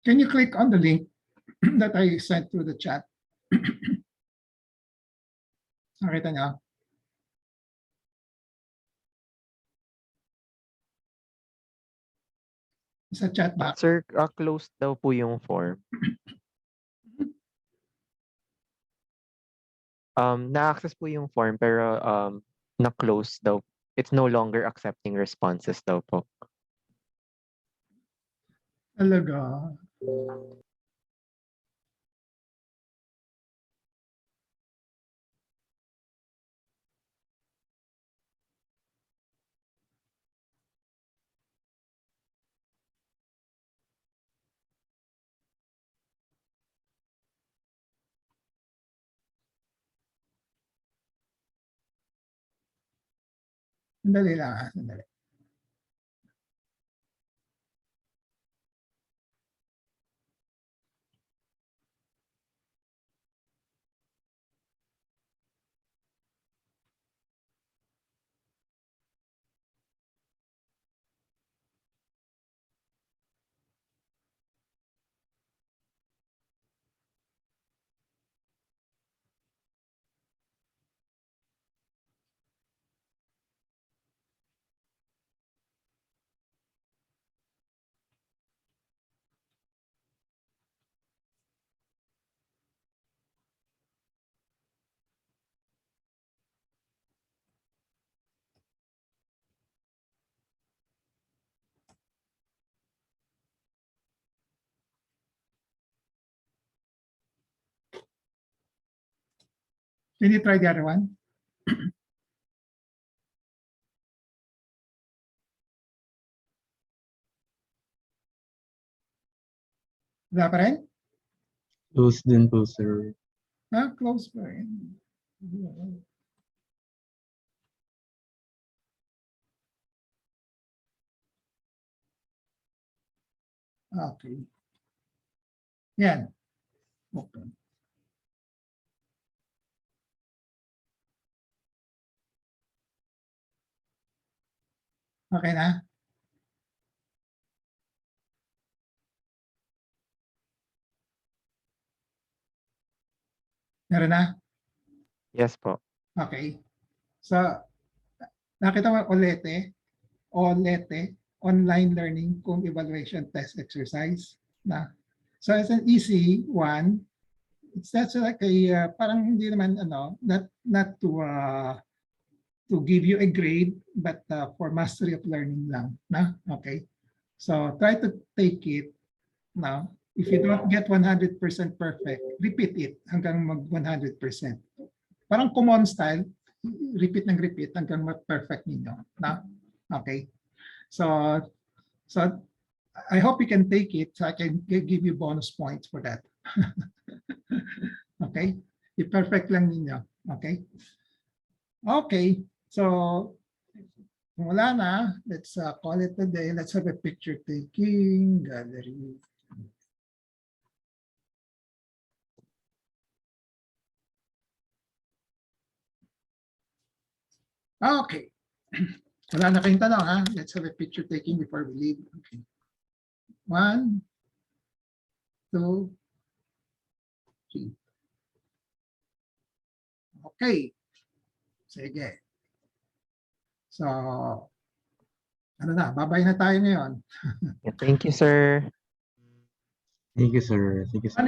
Can you click on the link that I sent through the chat? Nakita niyo? Sa chat box. Sir, closed daw po yung form. Na-access po yung form pero na-close daw. It's no longer accepting responses daw po. Talaga. Sandali lang, sandali. Can you try the other one? Wala pa rin? Close din po, sir. Close pa rin. Okay. Yan. Okay. Okay na? Meron na? Yes po. Okay. So, nakita mo OLETE, online learning kung evaluation test exercise. Na. So, it's an easy one. That's like a, parang hindi naman, not to give you a grade, but for mastery of learning lang. Na? Okay. So, try to take it now. If you don't get 100% perfect, repeat it hanggang mag 100%. Parang common style, repeat ng repeat hanggang mag-perfect ninyo. Na? Okay. So I hope you can take it so I can give you bonus points for that. Okay? I-perfect lang ninyo. Okay? Okay. So wala na. Let's call it a day. Let's have a picture taking gallery. Okay. Wala na kayong tanong, ha? Let's have a picture taking before we leave. Okay. 1, 2, 3. Okay. Sige. So, ano na, babay na tayo ngayon. Thank you, sir. Thank you, sir. Thank you, sir.